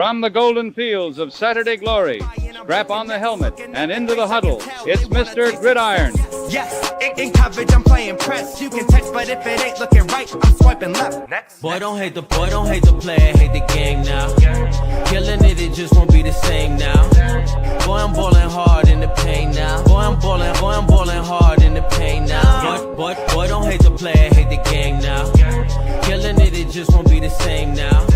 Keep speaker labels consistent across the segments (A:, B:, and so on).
A: From the golden fields of Saturday glory, strap on the helmet and into the huddle. It's Mr. Gridiron.
B: Yes, in coverage I'm playing press. You can text, but if it ain't looking right, I'm swiping left. Next.
C: Boy, don't hate the player, hate the gang now. Killing it just won't be the same now. Boy, I'm balling hard in the pain now. Boy, I'm balling hard in the pain now. Boy, don't hate the player, hate the gang now. Killing it just won't be the same now.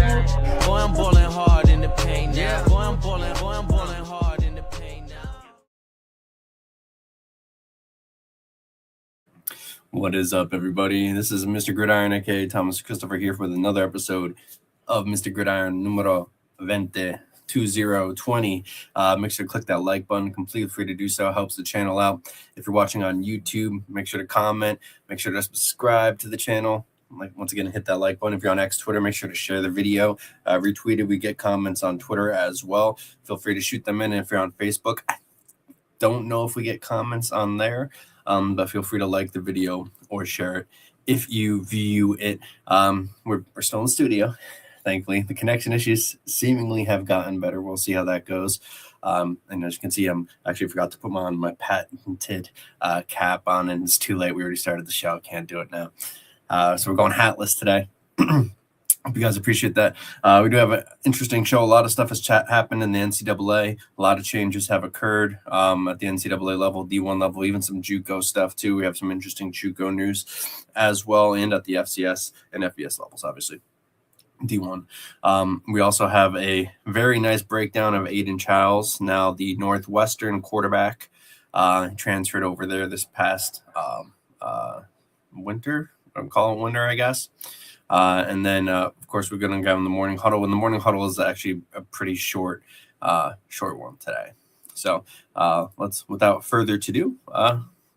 C: Boy, I'm balling hard in the pain now. Boy, I'm balling hard in the pain now.
D: What is up, everybody? This is Mr. Gridiron, aka Thomas Christopher, here with another episode of Mr. Gridiron numero 20. Make sure to click that like button. Completely free to do so. Helps the channel out. If you're watching on YouTube, make sure to comment. Make sure to subscribe to the channel. Once again, hit that like button. If you're on X, Twitter, make sure to share the video. Retweet it. We get comments on Twitter as well. Feel free to shoot them in. And if you're on Facebook, I don't know if we get comments on there, but feel free to like the video or share it if you view it. We're still in the studio. Thankfully, the connection issues seemingly have gotten better. We'll see how that goes. And as you can see, I actually forgot to put my patented cap on, and it's too late. We already started the show. Can't do it now. So we're going hatless today. Hope you guys appreciate that. We do have an interesting show. A lot of stuff has happened in the NCAA. A lot of changes have occurred at the NCAA level, D1 level, even some JUCO stuff too. We have some interesting JUCO news as well, and at the FCS and FBS levels, obviously. D1. We also have a very nice breakdown of Aidan Chiles, now the Northwestern quarterback, transferred over there this past winter. I'm calling it winter, I guess. And then, of course, we're going to go in the Morning Huddle. And the Morning Huddle is actually a pretty short one today. So without further ado,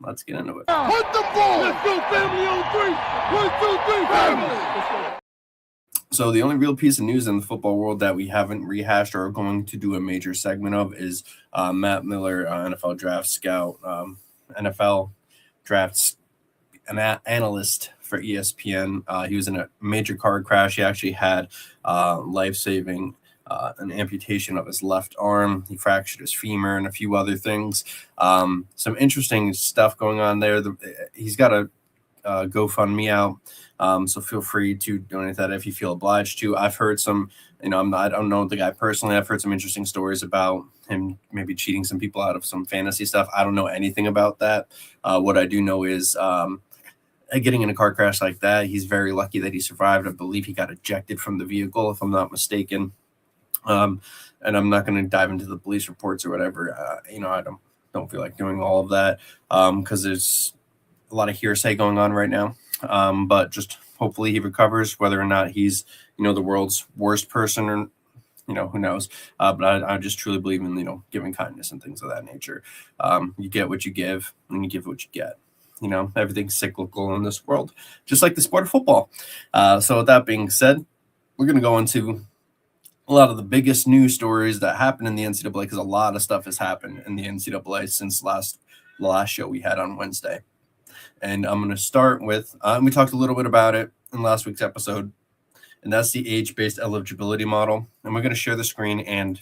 D: let's get into it.
E: Hit the ball. Let's go, family on three. 1, 2, 3, family.
D: So the only real piece of news in the football world that we haven't rehashed or are going to do a major segment of is Matt Miller, NFL draft scout, NFL drafts an analyst for ESPN. He was in a major car crash. He actually had life-saving an amputation of his left arm. He fractured his femur and a few other things. Some interesting stuff going on there. He's got a GoFundMe out. So feel free to donate that if you feel obliged to. I've heard some, I don't know the guy personally. I've heard some interesting stories about him maybe cheating some people out of some fantasy stuff. I don't know anything about that. What I do know is getting in a car crash like that, he's very lucky that he survived. I believe he got ejected from the vehicle, if I'm not mistaken. And I'm not going to dive into the police reports or whatever. I don't feel like doing all of that because there's a lot of hearsay going on right now. But just hopefully he recovers, whether or not he's, the world's worst person or, who knows. But I just truly believe in, giving kindness and things of that nature. You get what you give and you give what you get. Everything's cyclical in this world, just like the sport of football. So with that being said, we're going to go into a lot of the biggest news stories that happened in the NCAA, because a lot of stuff has happened in the NCAA since the last show we had on Wednesday. And I'm going to start with, we talked a little bit about it in last week's episode, and that's the age-based eligibility model. And we're going to share the screen and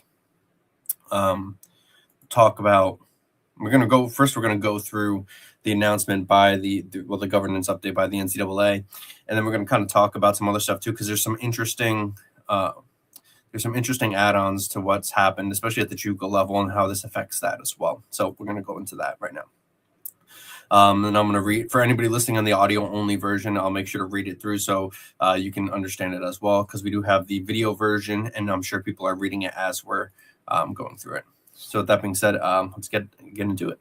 D: talk about, we're going to go through the announcement by the governance update by the NCAA. And then we're going to kind of talk about some other stuff too, because there's some interesting add-ons to what's happened, especially at the JUCO level, and how this affects that as well. So we're going to go into that right now. And I'm going to read, for anybody listening on the audio-only version, I'll make sure to read it through so you can understand it as well, because we do have the video version, and I'm sure people are reading it as we're going through it. So with that being said, let's get into it.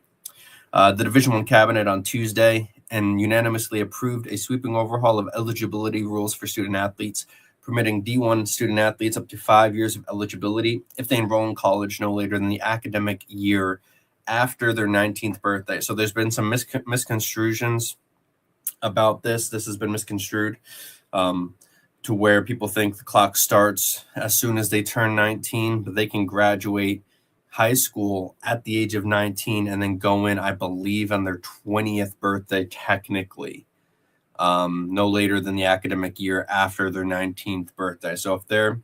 D: The Division I Cabinet on Tuesday and unanimously approved a sweeping overhaul of eligibility rules for student athletes, permitting D1 student athletes up to 5 years of eligibility if they enroll in college no later than the academic year after their 19th birthday. So there's been some misconstrusions about this. This has been misconstrued to where people think the clock starts as soon as they turn 19, but they can graduate high school at the age of 19 and then go in, I believe, on their 20th birthday technically. no later than the academic year after their 19th birthday. So if they're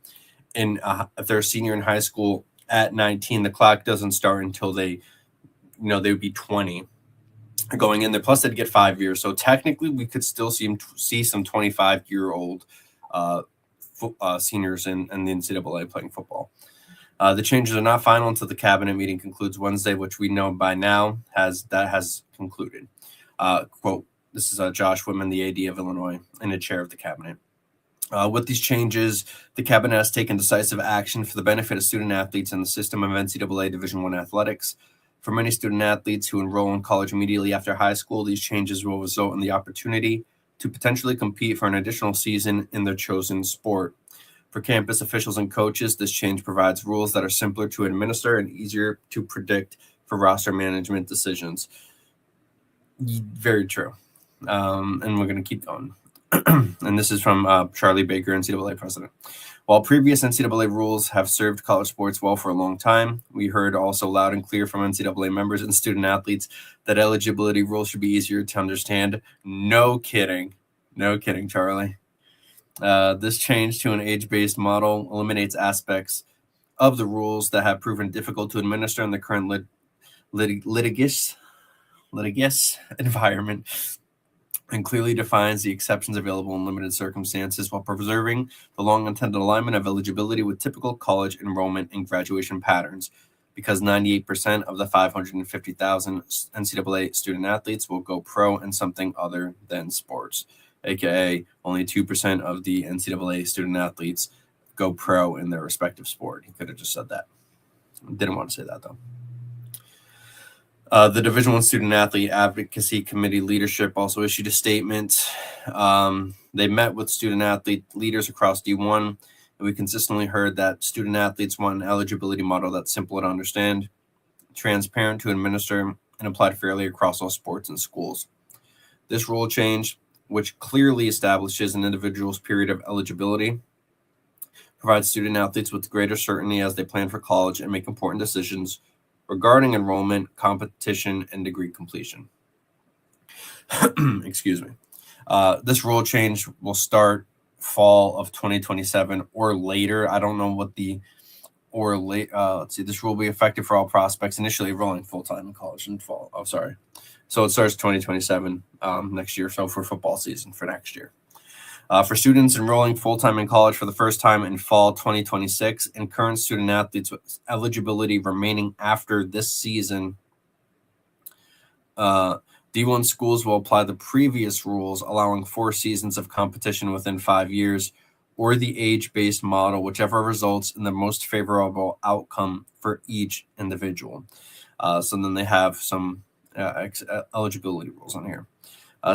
D: if they're a senior in high school at 19, the clock doesn't start until they would be 20 going in there. Plus, they'd get 5 years. So technically, we could still see some 25-year-old seniors in the NCAA playing football. The changes are not final until the cabinet meeting concludes Wednesday, which we know by now has concluded. Quote, this is Josh Whitman, the AD of Illinois, and the chair of the cabinet. With these changes, the cabinet has taken decisive action for the benefit of student athletes in the system of NCAA Division I athletics. For many student athletes who enroll in college immediately after high school, these changes will result in the opportunity to potentially compete for an additional season in their chosen sport. For campus officials and coaches, this change provides rules that are simpler to administer and easier to predict for roster management decisions. Very true. And we're going to keep going. And this is from Charlie Baker, NCAA president. While previous NCAA rules have served college sports well for a long time, we heard also loud and clear from NCAA members and student athletes that eligibility rules should be easier to understand. No kidding. No kidding, Charlie. This change to an age-based model eliminates aspects of the rules that have proven difficult to administer in the current litigious environment, and clearly defines the exceptions available in limited circumstances while preserving the long-intended alignment of eligibility with typical college enrollment and graduation patterns, because 98% of the 550,000 NCAA student athletes will go pro in something other than sports, aka only 2% of the NCAA student athletes go pro in their respective sport. He could have just said that. Didn't want to say that, though. The Division I Student Athlete Advocacy Committee leadership also issued a statement. They met with student athlete leaders across D1, and we consistently heard that student athletes want an eligibility model that's simple to understand, transparent to administer, and applied fairly across all sports and schools. This rule change, which clearly establishes an individual's period of eligibility, provides student athletes with greater certainty as they plan for college and make important decisions regarding enrollment, competition, and degree completion. Excuse me. This rule change will start fall of 2027 or later. I don't know what let's see. This rule will be effective for all prospects initially enrolling full-time in college in fall. Oh, sorry. So it starts 2027 next year. So for football season for next year. For students enrolling full-time in college for the first time in fall 2026 and current student athletes with eligibility remaining after this season, D1 schools will apply the previous rules, allowing 4 seasons of competition within 5 years, or the age-based model, whichever results in the most favorable outcome for each individual. So then they have some eligibility rules on here.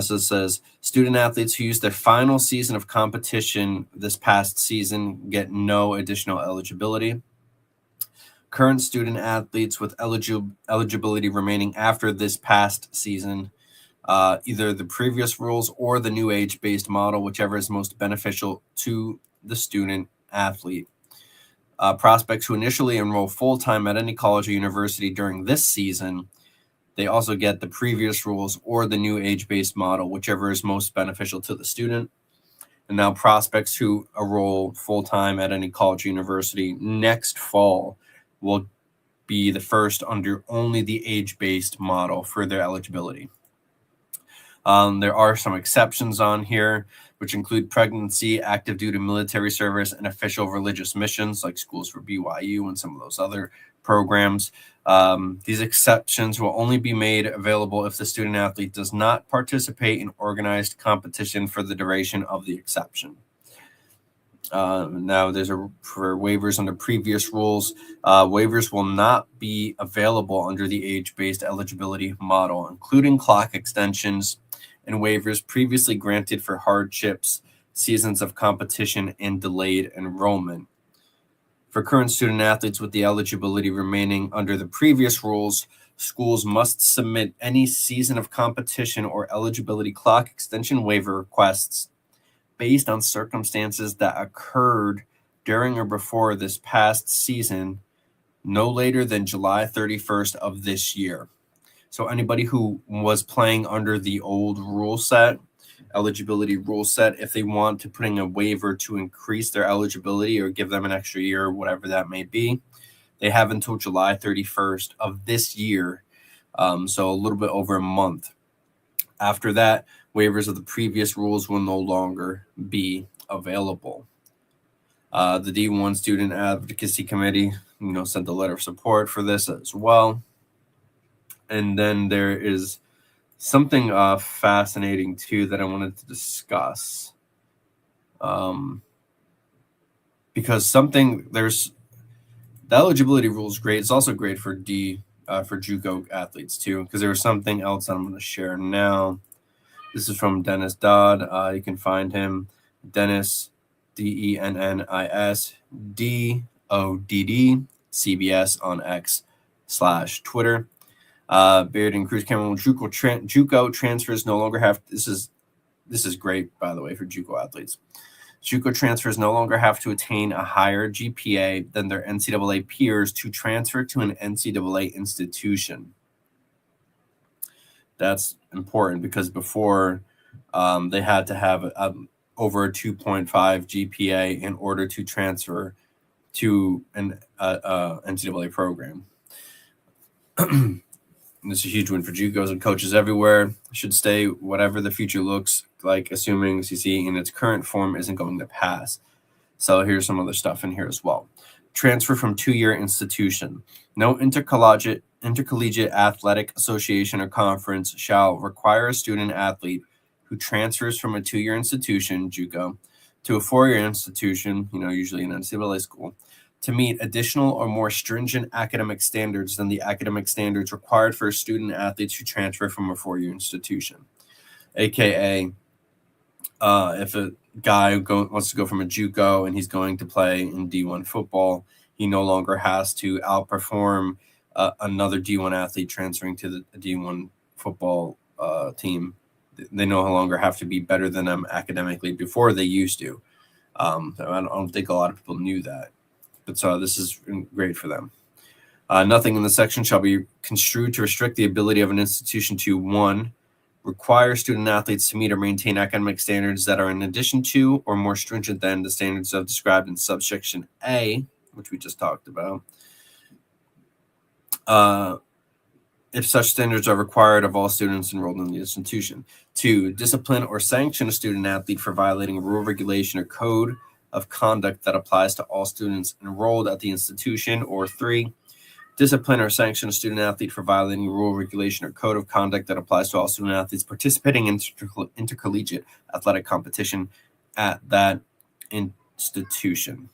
D: So it says, student athletes who use their final season of competition this past season get no additional eligibility. Current student athletes with eligibility remaining after this past season, either the previous rules or the new age-based model, whichever is most beneficial to the student athlete. Prospects who initially enroll full-time at any college or university during this season, they also get the previous rules or the new age-based model, whichever is most beneficial to the student. And now prospects who enroll full-time at any college or university next fall will be the first under only the age-based model for their eligibility. There are some exceptions on here, which include pregnancy, active duty military service, and official religious missions like schools for BYU and some of those other programs. These exceptions will only be made available if the student athlete does not participate in organized competition for the duration of the exception. Now there's for waivers under previous rules. Waivers will not be available under the age-based eligibility model, including clock extensions and waivers previously granted for hardships, seasons of competition, and delayed enrollment. For current student athletes with the eligibility remaining under the previous rules, schools must submit any season of competition or eligibility clock extension waiver requests based on circumstances that occurred during or before this past season, no later than July 31st of this year. So anybody who was playing under the old rule set eligibility rule set. If they want to put in a waiver to increase their eligibility or give them an extra year or whatever that may be, they have until July 31st of this year, so a little bit over a month. After that, waivers of the previous rules will no longer be available. The D1 Student Advocacy Committee, sent a letter of support for this as well. And then there is something fascinating too that I wanted to discuss. Because there's the eligibility rule is great. It's also great for JUCO athletes too, because there was something else I'm going to share now. This is from Dennis Dodd. You can find him, Dennis, DENNIS DODD CBS on X/Twitter. Beard and Cruz Cameron JUCO transfers no longer have. This is great, by the way, for JUCO athletes. JUCO transfers no longer have to attain a higher GPA than their NCAA peers to transfer to an NCAA institution. That's important because before they had to have over a 2.5 GPA in order to transfer to an NCAA program. This is a huge win for JUCOs and coaches everywhere. Should stay whatever the future looks like, assuming CC in its current form isn't going to pass. So here's some other stuff in here as well. Transfer from two-year institution. No intercollegiate athletic association or conference shall require a student athlete who transfers from a two-year institution, JUCO, to a four-year institution, usually an NCAA school, to meet additional or more stringent academic standards than the academic standards required for student athletes who transfer from a four-year institution. AKA, if a guy wants to go from a JUCO and he's going to play in D1 football, he no longer has to outperform another D1 athlete transferring to the D1 football team. They no longer have to be better than them academically. Before they used to. I don't think a lot of people knew that. But so this is great for them. Nothing in the section shall be construed to restrict the ability of an institution to, 1, require student athletes to meet or maintain academic standards that are in addition to or more stringent than the standards described in subsection A, which we just talked about. If such standards are required of all students enrolled in the institution. 2, discipline or sanction a student athlete for violating a rule, regulation, or code of conduct that applies to all students enrolled at the institution. Or 3, discipline or sanction a student athlete for violating a rule, regulation, or code of conduct that applies to all student athletes participating in intercollegiate athletic competition at that institution.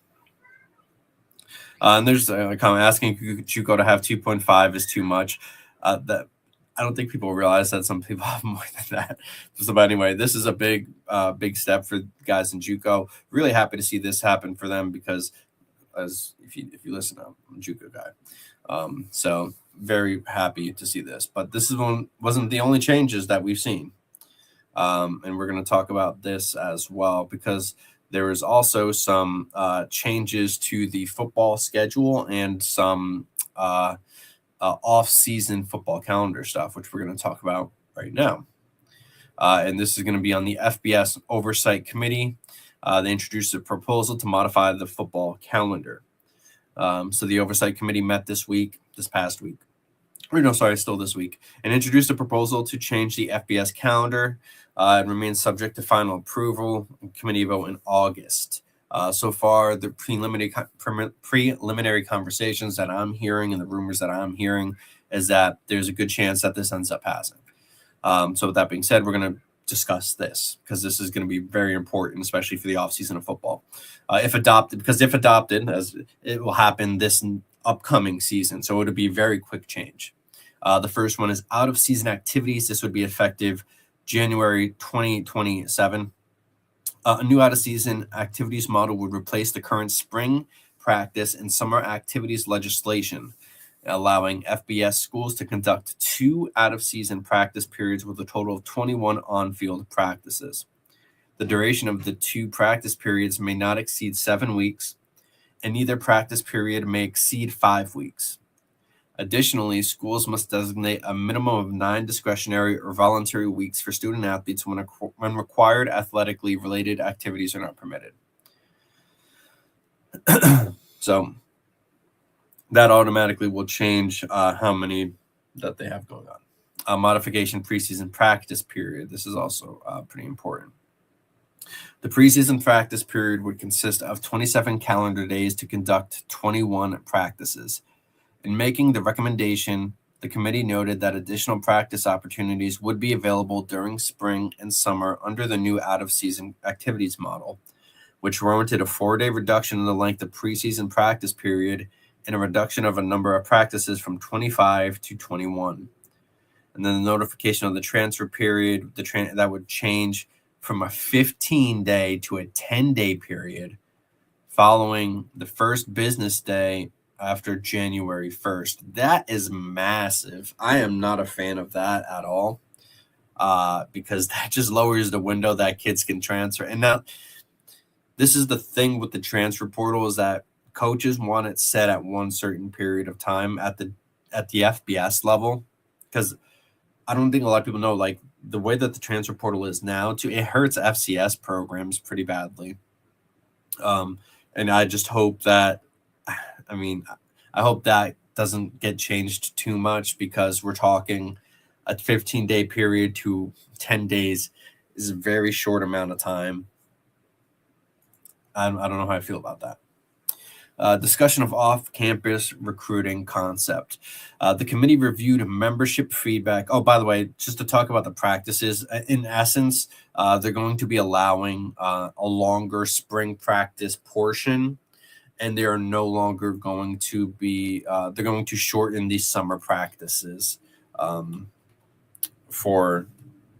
D: And there's a comment asking JUCO to have 2.5 is too much. That I don't think people realize that some people have more than that. So, but anyway, this is a big step for guys in JUCO. Really happy to see this happen for them because, as if you listen, I'm a JUCO guy. So very happy to see this. But this wasn't the only changes that we've seen, and we're going to talk about this as well because there was also some changes to the football schedule and some off-season football calendar stuff, which we're going to talk about right now. And this is going to be on the FBS Oversight Committee. They introduced a proposal to modify the football calendar. So the Oversight Committee met this past week. Still this week, and introduced a proposal to change the FBS calendar. It remains subject to final approval and committee vote in August. So far, the preliminary conversations that I'm hearing and the rumors that I'm hearing is that there's a good chance that this ends up passing. So with that being said, we're going to discuss this because this is going to be very important, especially for the offseason of football. If adopted, as it will happen this upcoming season, so it'll be a very quick change. The first one is out-of-season activities. This would be effective January 2027. A new out-of-season activities model would replace the current spring practice and summer activities legislation, allowing FBS schools to conduct 2 out-of-season practice periods with a total of 21 on-field practices. The duration of the 2 practice periods may not exceed 7 weeks, and neither practice period may exceed 5 weeks. Additionally, schools must designate a minimum of 9 discretionary or voluntary weeks for student athletes when required athletically related activities are not permitted. So that automatically will change how many that they have going on. Modification preseason practice period. This is also pretty important. The preseason practice period would consist of 27 calendar days to conduct 21 practices. In making the recommendation, the committee noted that additional practice opportunities would be available during spring and summer under the new out-of-season activities model, which warranted a 4-day reduction in the length of preseason practice period and a reduction of a number of practices from 25 to 21. And then the notification of the transfer period, that would change from a 15-day to a 10-day period following the first business day after January 1st. That is massive. I am not a fan of that at all, because that just lowers the window that kids can transfer. And now, this is the thing with the transfer portal, is that coaches want it set at one certain period of time at the FBS level, because I don't think a lot of people know, like, the way that the transfer portal is now, too, it hurts FCS programs pretty badly. And I just hope that, I hope that doesn't get changed too much, because we're talking a 15-day period to 10 days is a very short amount of time. I don't know how I feel about that. Discussion of off-campus recruiting concept. The committee reviewed membership feedback. Oh, by the way, just to talk about the practices, in essence, they're going to be allowing a longer spring practice portion, and they are no longer going to be, they're going to shorten these summer practices.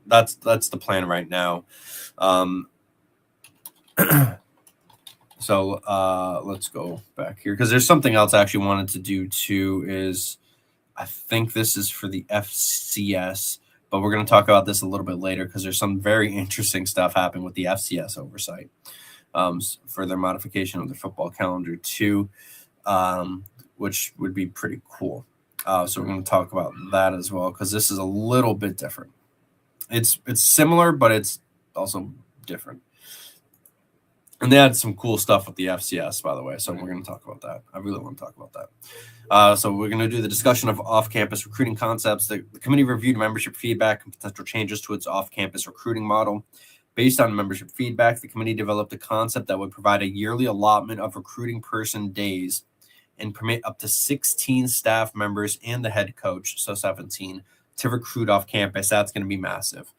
D: That's the plan right now. So let's go back here, because there's something else I actually wanted to do too. Is I think this is for the FCS, but we're going to talk about this a little bit later, because there's some very interesting stuff happening with the FCS oversight for their modification of the football calendar too, which would be pretty cool. So we're going to talk about that as well, because this is a little bit different. It's similar, but it's also different. And they had some cool stuff with the FCS, by the way. So we're going to talk about that. I really want to talk about that. So we're going to do the discussion of off-campus recruiting concepts. The committee reviewed membership feedback and potential changes to its off-campus recruiting model. Based on membership feedback, the committee developed a concept that would provide a yearly allotment of recruiting person days and permit up to 16 staff members and the head coach, so 17, to recruit off campus. That's going to be massive.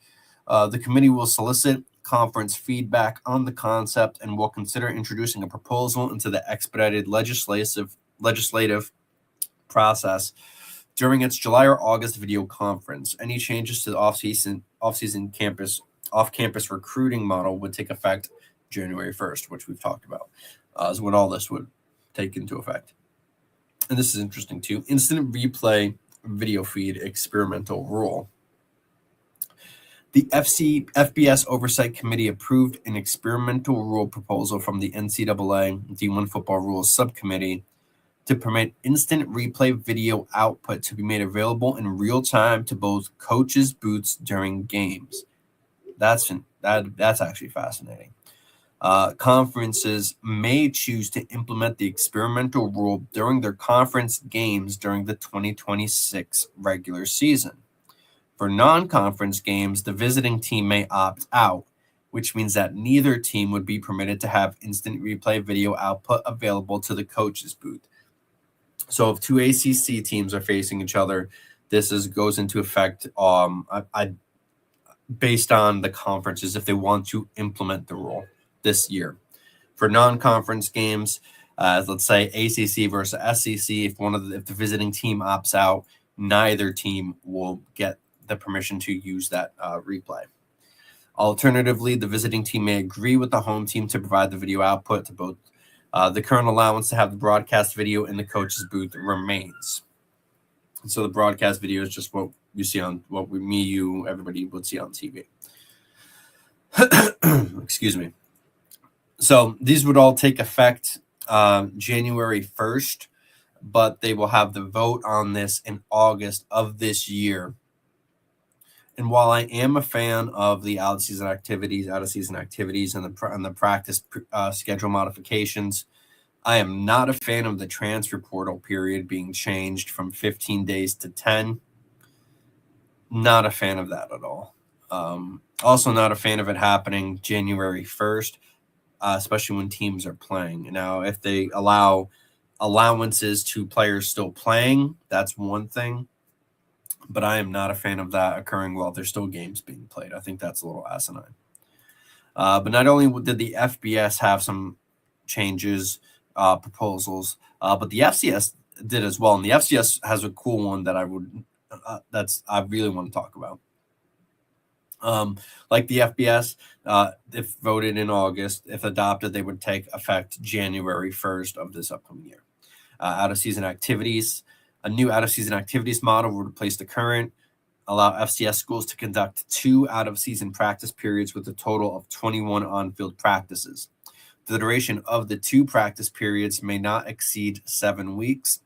D: The committee will solicit conference feedback on the concept and will consider introducing a proposal into the expedited legislative process during its July or August video conference. Any changes to the off-season off-campus recruiting model would take effect January 1st, which we've talked about, is when all this would take into effect. And this is interesting too. Instant replay video feed experimental rule. The FBS Oversight Committee approved an experimental rule proposal from the NCAA D1 Football Rules Subcommittee to permit instant replay video output to be made available in real time to both coaches' booths during games. That's actually fascinating. Conferences may choose to implement the experimental rule during their conference games during the 2026 regular season. For non-conference games, the visiting team may opt out, which means that neither team would be permitted to have instant replay video output available to the coach's booth. So if two ACC teams are facing each other, this goes into effect based on the conferences if they want to implement the rule this year. For non-conference games, let's say ACC versus SEC, if the visiting team opts out, neither team will get the permission to use that replay. Alternatively, the visiting team may agree with the home team to provide the video output to both. The current allowance to have the broadcast video in the coach's booth remains. And so the broadcast video is just what you see on everybody would see on TV. Excuse me. So these would all take effect January 1st. but they will have the vote on this in August of this year. And while I am a fan of the out-of-season activities, and the practice schedule modifications, I am not a fan of the transfer portal period being changed from 15 days to 10. Not a fan of that at all. Also not a fan of it happening January 1st, especially when teams are playing. Now, if they allow allowances to players still playing, that's one thing. But I am not a fan of that occurring while there's still games being played. I think that's a little asinine. But not only did the FBS have some changes, proposals, but the FCS did as well. And the FCS has a cool one that I really want to talk about. Like the FBS, if voted in August, if adopted, they would take effect January 1st of this upcoming year. Out-of-season activities. A new out-of-season activities model would replace the current, allow FCS schools to conduct 2 out-of-season practice periods with a total of 21 on-field practices. The duration of the 2 practice periods may not exceed 7 weeks,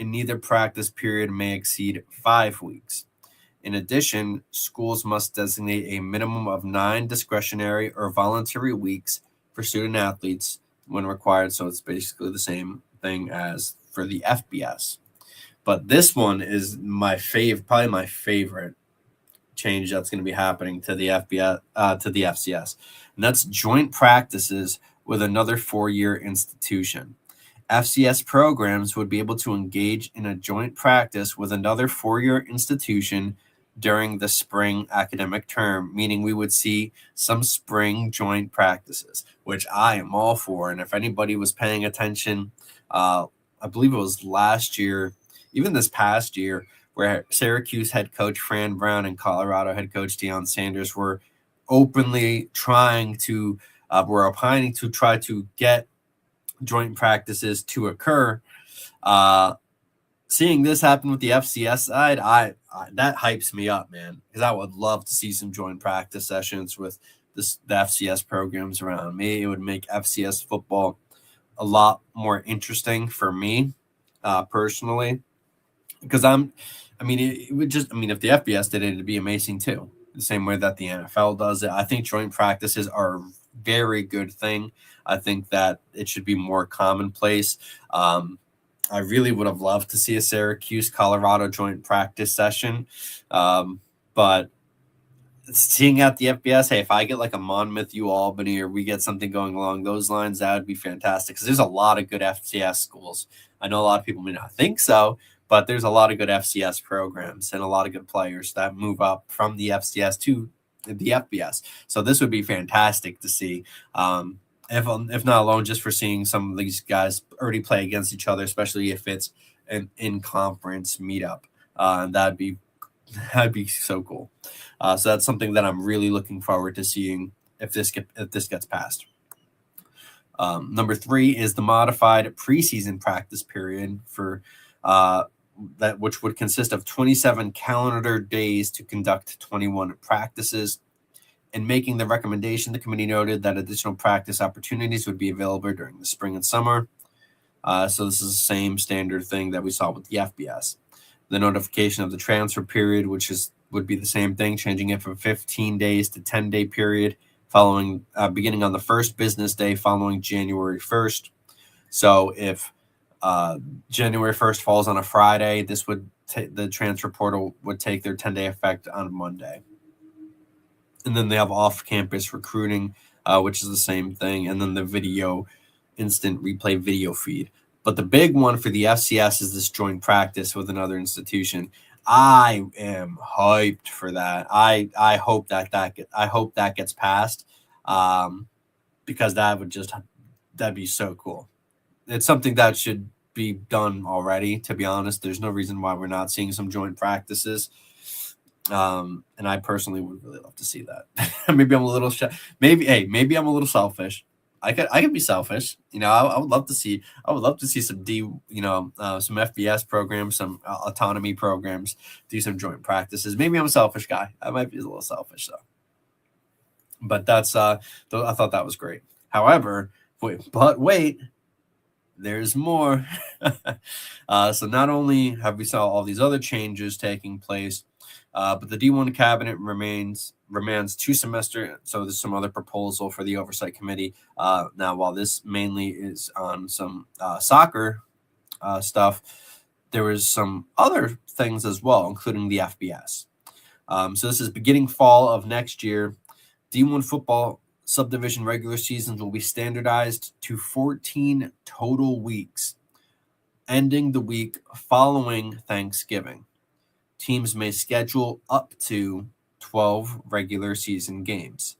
D: and neither practice period may exceed 5 weeks. In addition, schools must designate a minimum of 9 discretionary or voluntary weeks for student athletes when required. So it's basically the same thing as for the FBS. But this one is probably my favorite change that's going to be happening to the FCS, and that's joint practices with another 4-year institution. FCS programs would be able to engage in a joint practice with another 4-year institution during the spring academic term, meaning we would see some spring joint practices, which I am all for. And if anybody was paying attention, I believe it was last year, even this past year, where Syracuse head coach Fran Brown and Colorado head coach Deion Sanders were openly opining to try to get joint practices to occur. Seeing this happen with the FCS side, that hypes me up, man, because I would love to see some joint practice sessions with the FCS programs around me. It would make FCS football a lot more interesting for me personally, because if the FBS did it, it'd be amazing too. The same way that the NFL does it. I think joint practices are a very good thing. I think that it should be more commonplace. I really would have loved to see a Syracuse-Colorado joint practice session. But seeing at the FBS, hey, if I get like a Monmouth, Albany, or we get something going along those lines, that would be fantastic, because there's a lot of good FCS schools. I know a lot of people may not think so, but there's a lot of good FCS programs and a lot of good players that move up from the FCS to the FBS. So this would be fantastic to see. If not alone, just for seeing some of these guys already play against each other, especially if it's an in-conference meetup. That'd be so cool. So that's something that I'm really looking forward to seeing if this gets passed. Number 3 is the modified preseason practice period for which would consist of 27 calendar days to conduct 21 practices. In making the recommendation, the committee noted that additional practice opportunities would be available during the spring and summer. So this is the same standard thing that we saw with the FBS. The notification of the transfer period, would be the same thing, changing it from 15 days to 10-day period, beginning on the first business day following January 1st. So if January 1st falls on a Friday, the transfer portal would take their 10-day effect on Monday. And then they have off-campus recruiting, which is the same thing. And then the instant replay video feed. But the big one for the FCS is this joint practice with another institution. I am hyped for that. I hope that gets passed, because that'd be so cool. It's something that should be done already, to be honest. There's no reason why we're not seeing some joint practices. And I personally would really love to see that. Maybe I'm a little maybe I'm a little selfish. I could be selfish. I would love to see some some FBS programs, some autonomy programs, do some joint practices. Maybe I'm a selfish guy. I might be a little selfish though. But that's I thought that was great. However, wait, there's more. So not only have we saw all these other changes taking place, but the D1 cabinet remains 2 semester. So there's some other proposal for the oversight committee. Now, while this mainly is on some soccer stuff, there was some other things as well, including the FBS. So this is beginning fall of next year. D1 football subdivision regular seasons will be standardized to 14 total weeks, ending the week following Thanksgiving. Teams may schedule up to 12 regular season games.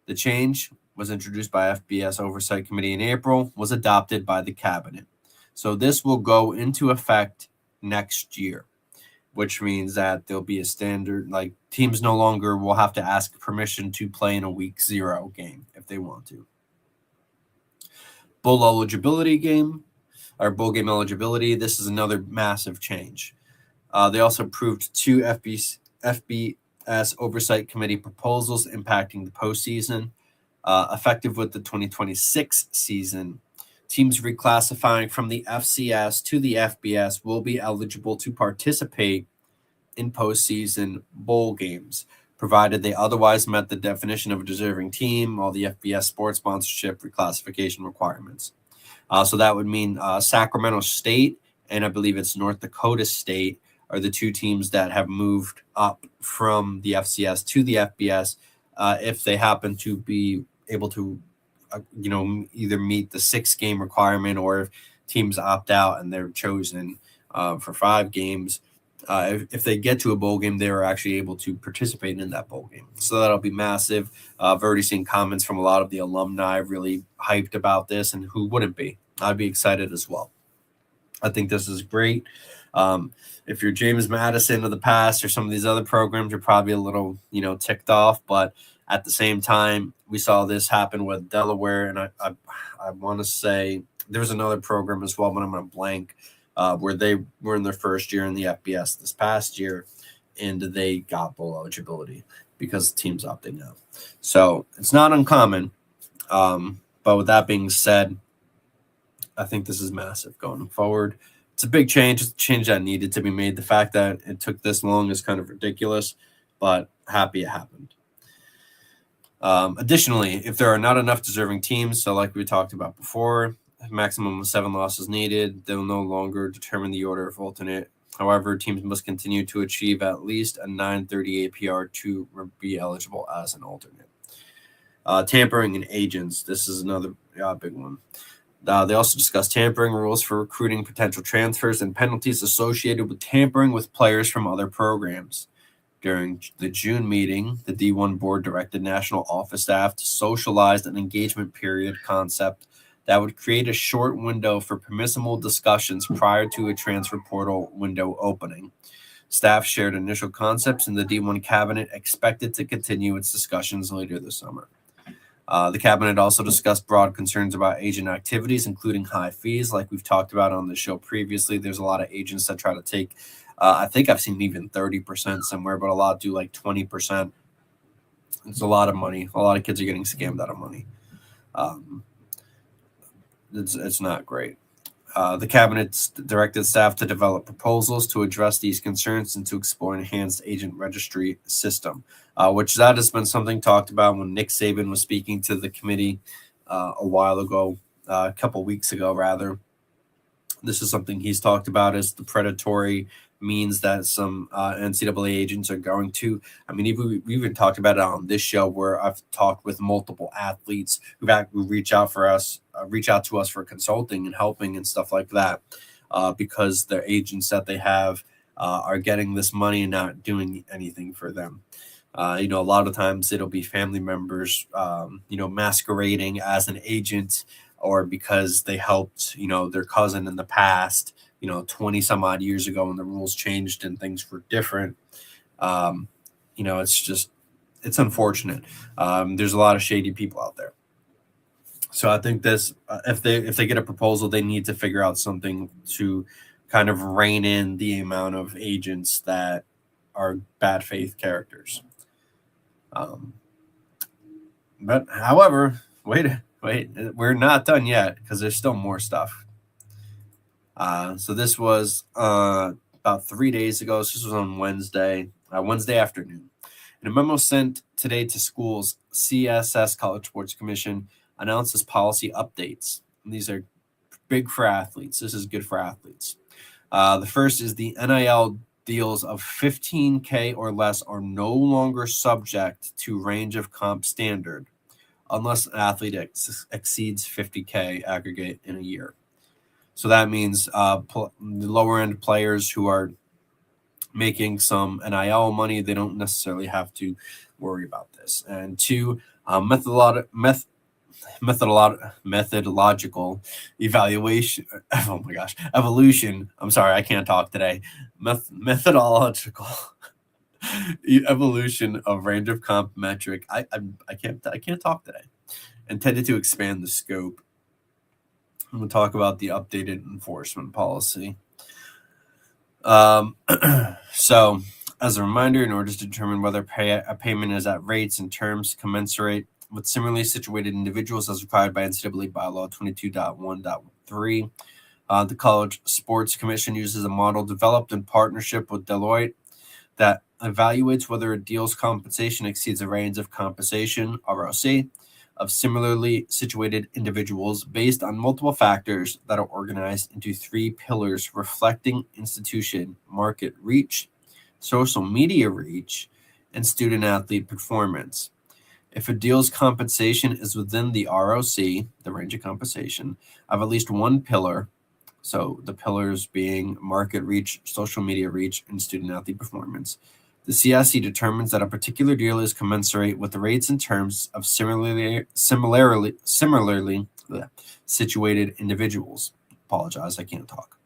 D: The change was introduced by FBS Oversight Committee in April, was adopted by the cabinet. So this will go into effect next year, which means that there'll be a standard, like teams no longer will have to ask permission to play in a week 0 game if they want to. Bowl eligibility game, or bowl game eligibility, this is another massive change. They also approved 2 FBS Oversight Committee proposals impacting the postseason. Effective with the 2026 season, teams reclassifying from the FCS to the FBS will be eligible to participate in postseason bowl games, provided they otherwise met the definition of a deserving team, all the FBS sports sponsorship reclassification requirements. So that would mean Sacramento State and I believe it's North Dakota State are the 2 teams that have moved up from the FCS to the FBS if they happen to be able to either meet the 6-game requirement, or if teams opt out and they're chosen for 5 games. If they get to a bowl game, they are actually able to participate in that bowl game. So that'll be massive. I've already seen comments from a lot of the alumni really hyped about this, and who wouldn't be? I'd be excited as well. I think this is great. If you're James Madison of the past or some of these other programs, you're probably a little, ticked off. But at the same time, we saw this happen with Delaware, and I want to say there was another program as well, but I'm going to blank, where they were in their first year in the FBS this past year, and they got bowl eligibility because the team's opting out. So it's not uncommon. But with that being said, I think this is massive going forward. It's a big change. It's a change that needed to be made. The fact that it took this long is kind of ridiculous, but happy it happened. Additionally, if there are not enough deserving teams, so like we talked about before, a maximum of 7 losses needed, they'll no longer determine the order of alternate. However, teams must continue to achieve at least a 930 APR to be eligible as an alternate. Tampering and agents. This is another big one. They also discussed tampering rules for recruiting potential transfers and penalties associated with tampering with players from other programs. During the June meeting, the D1 board directed national office staff to socialize an engagement period concept that would create a short window for permissible discussions prior to a transfer portal window opening. Staff shared initial concepts, and the D1 cabinet expected to continue its discussions later this summer. The cabinet also discussed broad concerns about agent activities, including high fees. Like we've talked about on the show previously, there's a lot of agents that try to take, I think I've seen even 30% somewhere, but a lot do like 20%. It's a lot of money. A lot of kids are getting scammed out of money. It's not great. The cabinet directed staff to develop proposals to address these concerns and to explore an enhanced agent registry system, which that has been something talked about when Nick Saban was speaking to the committee a while ago, a couple weeks ago, rather. This is something he's talked about as the predatory means that some NCAA agents are going to. I mean, we even talked about it on this show where I've talked with multiple athletes who reach out to us for consulting and helping and stuff like that, because their agents that they have are getting this money and not doing anything for them. A lot of times it'll be family members, masquerading as an agent, or because they helped, their cousin in the past, 20 some odd years ago when the rules changed and things were different. It's unfortunate. There's a lot of shady people out there. So I think this, if they get a proposal, they need to figure out something to kind of rein in the amount of agents that are bad faith characters. But however, wait, we're not done yet because there's still more stuff. So this was about 3 days ago. So this was on Wednesday afternoon. In a memo sent today to schools, CSS College Sports Commission announced its policy updates. And these are big for athletes. This is good for athletes. The first is the NIL deals of $15K or less are no longer subject to range of comp standard unless an athlete exceeds $50K aggregate in a year. So that means the lower end players who are making some NIL money, they don't necessarily have to worry about this. And two, methodological evolution. I'm sorry, I can't talk today. Methodological evolution of range of comp metric. I can't talk today. Intended to expand the scope. I'm going to talk about the updated enforcement policy. So, as a reminder, in order to determine whether a payment is at rates and terms commensurate with similarly situated individuals as required by NCAA bylaw 22.1.3, the College Sports Commission uses a model developed in partnership with Deloitte that evaluates whether a deal's compensation exceeds a range of compensation, ROC, of similarly situated individuals based on multiple factors that are organized into 3 pillars reflecting institution market reach, social media reach, and student-athlete performance. If a deal's compensation is within the ROC, the range of compensation, of at least one pillar, so the pillars being market reach, social media reach, and student-athlete performance, the CSC determines that a particular deal is commensurate with the rates and terms of similarly situated individuals. Apologize, I can't talk.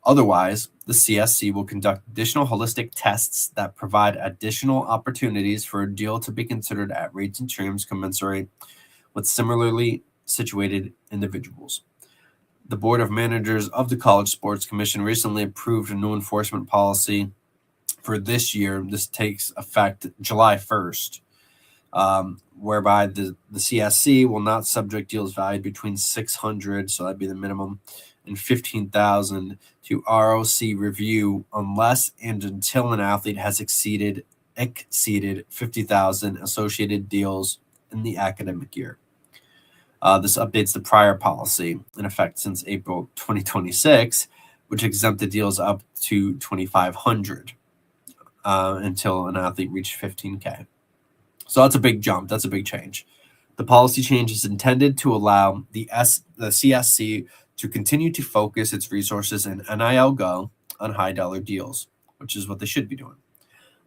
D: Otherwise, the CSC will conduct additional holistic tests that provide additional opportunities for a deal to be considered at rates and terms commensurate with similarly situated individuals. The Board of Managers of the College Sports Commission recently approved a new enforcement policy for this year. This takes effect July 1st, whereby the CSC will not subject deals valued between $600, so that'd be the minimum, and $15,000 to ROC review unless and until an athlete has exceeded $50,000 associated deals in the academic year. This updates the prior policy in effect since April 2026, which exempted deals up to $2,500 until an athlete reached $15K. So that's a big jump. That's a big change. The policy change is intended to allow the CSC to continue to focus its resources in NIL Go on high-dollar deals, which is what they should be doing.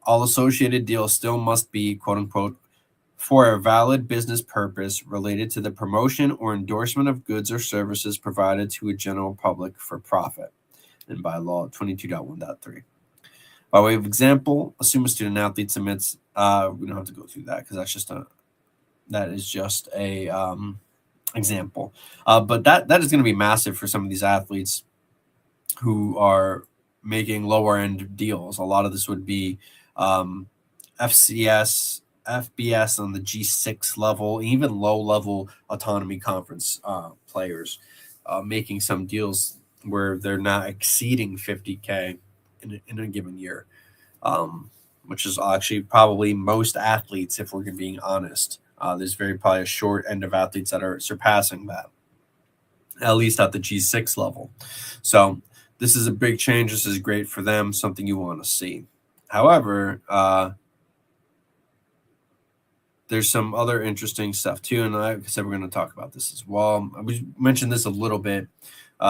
D: All associated deals still must be, quote-unquote, for a valid business purpose related to the promotion or endorsement of goods or services provided to a general public for profit, and by law 22.1.3. By way of example, assume a student-athlete submits, we don't have to go through that because that is just a example. But that is going to be massive for some of these athletes who are making lower end deals. A lot of this would be FCS, FBS on the G6 level, even low level autonomy conference players making some deals where they're not exceeding 50K in a given year, which is actually probably most athletes, if we're being honest. There's probably a short end of athletes that are surpassing that, at least at the G6 level. So this is a big change. This is great for them, something you want to see. However, there's some other interesting stuff too, and like I said, we're going to talk about this as well. We mentioned this a little bit,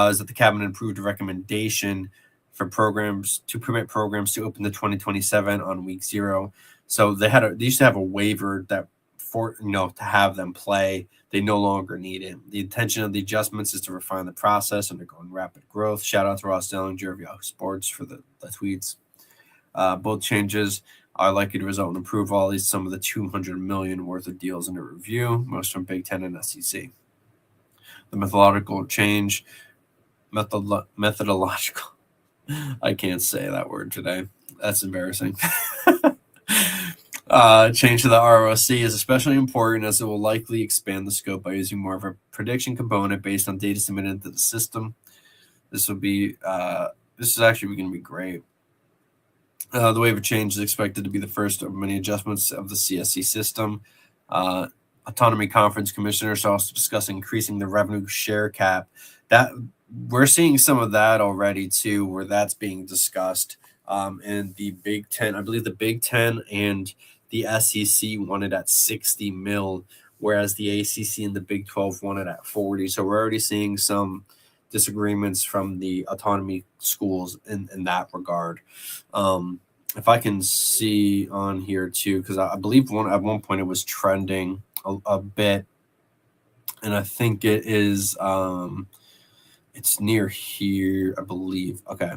D: is that the cabinet approved a recommendation for programs to permit programs to open the 2027 on week 0. So they used to have a waiver that to have them play. They no longer need it. The intention of the adjustments is to refine the process undergoing rapid growth. Shout out to Ross Dellinger of Yahoo Sports for the tweets. Both changes are likely to result in approval, at least some of the $200 million worth of deals under review, most from Big Ten and SEC. The methodological change, methodological. I can't say that word today. That's embarrassing. Change to the ROC is especially important as it will likely expand the scope by using more of a prediction component based on data submitted into the system. This will be this is actually going to be great. The waiver change is expected to be the first of many adjustments of the CSC system. Autonomy Conference commissioners are also discussing increasing the revenue share cap. That we're seeing some of that already too, where that's being discussed. And the Big Ten, I believe the Big Ten and the SEC wanted at 60 mil, whereas the ACC and the Big 12 wanted at 40. So we're already seeing some disagreements from the autonomy schools in that regard. If I can see on here too, because I believe at one point it was trending a bit, and I think it is it's near here, I believe. Okay,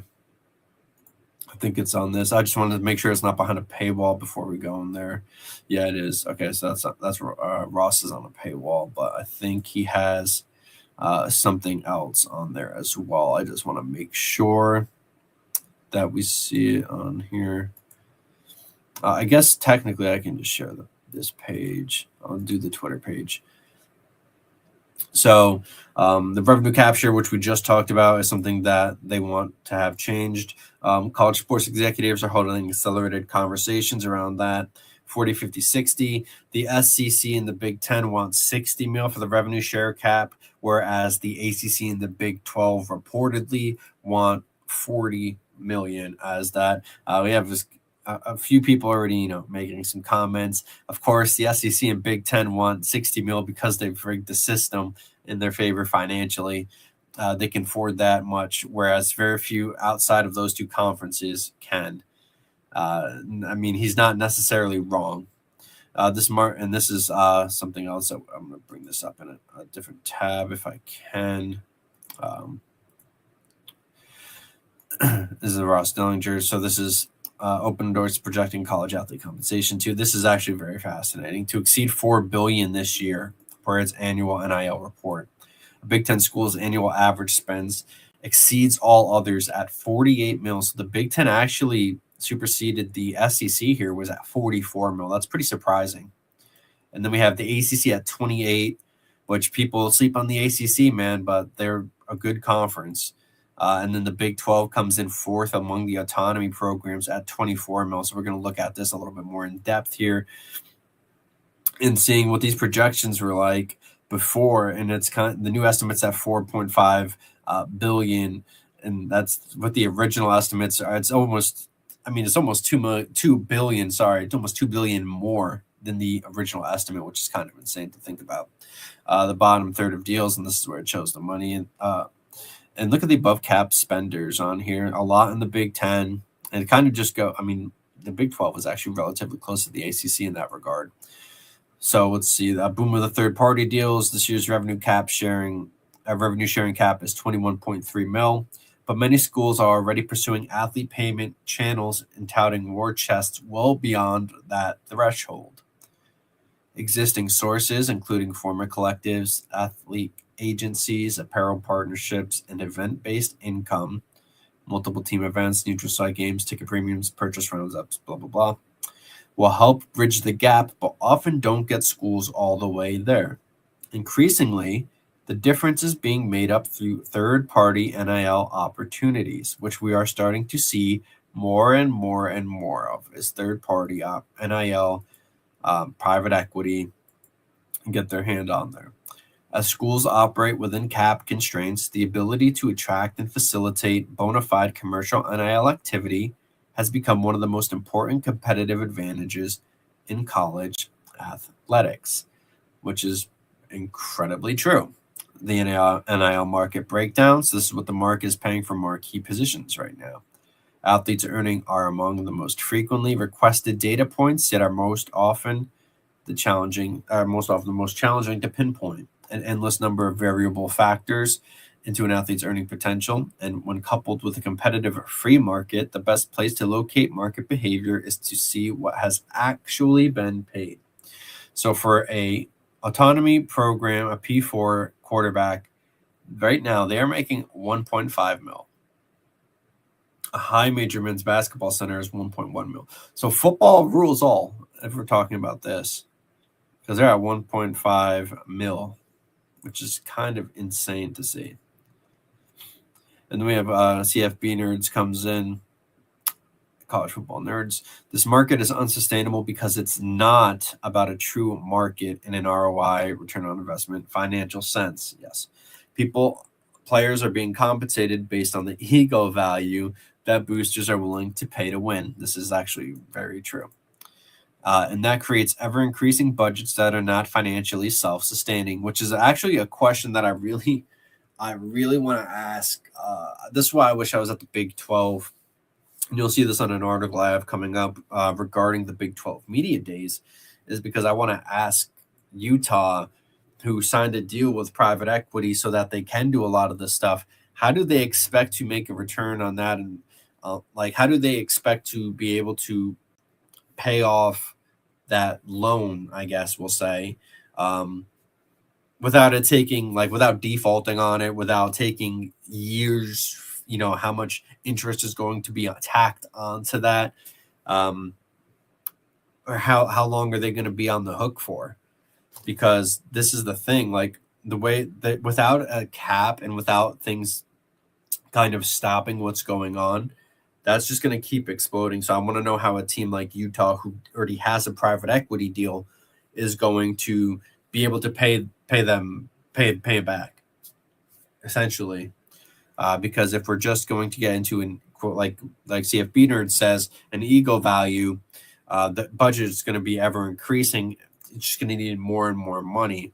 D: I think it's on this. I just wanted to make sure it's not behind a paywall before we go in there. Yeah, it is. Okay, so that's Ross is on a paywall, but I think he has something else on there as well. I just want to make sure that we see it on here. I guess technically I can just share this page. I'll do the Twitter page. So the revenue capture, which we just talked about, is something that they want to have changed. College sports executives are holding accelerated conversations around that. 40, 50, 60. The SEC and the Big Ten want 60 mil for the revenue share cap, whereas the ACC and the Big 12 reportedly want 40 million as that. We have a few people already, making some comments. Of course, the SEC and Big Ten want 60 mil because they've rigged the system in their favor financially. They can afford that much, whereas very few outside of those two conferences can. He's not necessarily wrong. This is something else that I'm going to bring this up in a different tab if I can. This is the Ross Dillinger. So this is Open Doors projecting college athlete compensation too. This is actually very fascinating. To exceed $4 billion this year for its annual NIL report. A Big Ten school's annual average spends exceeds all others at 48 mil. So the Big Ten actually superseded the SEC here, was at 44 mil. That's pretty surprising. And then we have the ACC at 28, which people sleep on the ACC, man, but they're a good conference. And then the Big 12 comes in fourth among the autonomy programs at 24 mil. So we're going to look at this a little bit more in depth here and seeing what these projections were like before. And it's the new estimates at 4.5 billion. And that's what the original estimates are. It's almost 2 billion. Sorry, it's almost 2 billion more than the original estimate, which is kind of insane to think about. The bottom third of deals, and this is where it shows the money. And look at the above cap spenders on here. A lot in the Big Ten, and it kind of just the Big 12 is actually relatively close to the ACC in that regard. So let's see. The boom of the third party deals. This year's revenue sharing cap is 21.3 mil. But many schools are already pursuing athlete payment channels and touting war chests well beyond that threshold. Existing sources, including former collectives, athlete agencies, apparel partnerships, and event-based income, multiple team events, neutral site games, ticket premiums, purchase rounds-ups, blah, blah, blah, will help bridge the gap, but often don't get schools all the way there. Increasingly, the difference is being made up through third-party NIL opportunities, which we are starting to see more and more and more of, is third-party NIL, private equity, and get their hand on there. As schools operate within cap constraints, the ability to attract and facilitate bona fide commercial NIL activity has become one of the most important competitive advantages in college athletics, which is incredibly true. The NIL market breakdowns. This is what the market is paying for marquee positions right now. Athletes earning are among the most frequently requested data points, yet are most often the most challenging to pinpoint. An endless number of variable factors into an athlete's earning potential, and when coupled with a competitive free market, the best place to locate market behavior is to see what has actually been paid. So for a autonomy program, a P4 quarterback, right now they are making 1.5 mil. A high major men's basketball center is 1.1 mil. So football rules all, if we're talking about this, because they're at 1.5 mil, which is kind of insane to see. And then we have CFB Nerds comes in. College football nerds. This market is unsustainable because it's not about a true market in an ROI, return on investment, financial sense. Yes. Players are being compensated based on the ego value that boosters are willing to pay to win. This is actually very true. And that creates ever-increasing budgets that are not financially self-sustaining, which is actually a question that I really want to ask. This is why I wish I was at the Big 12. And you'll see this on an article I have coming up regarding the Big 12 Media Days, is because I want to ask Utah, who signed a deal with private equity so that they can do a lot of this stuff, how do they expect to make a return on that? And how do they expect to be able to pay off that loan, I guess we'll say, without defaulting on it, without taking years, how much interest is going to be tacked onto that, or how long are they going to be on the hook for? Because this is the thing, like the way that without a cap and without things kind of stopping what's going on, that's just going to keep exploding. So I want to know how a team like Utah, who already has a private equity deal, is going to be able to pay it back, essentially. Because if we're just going to get into an quote like CFB Nerd says, an ego value, the budget is going to be ever increasing. It's just going to need more and more money.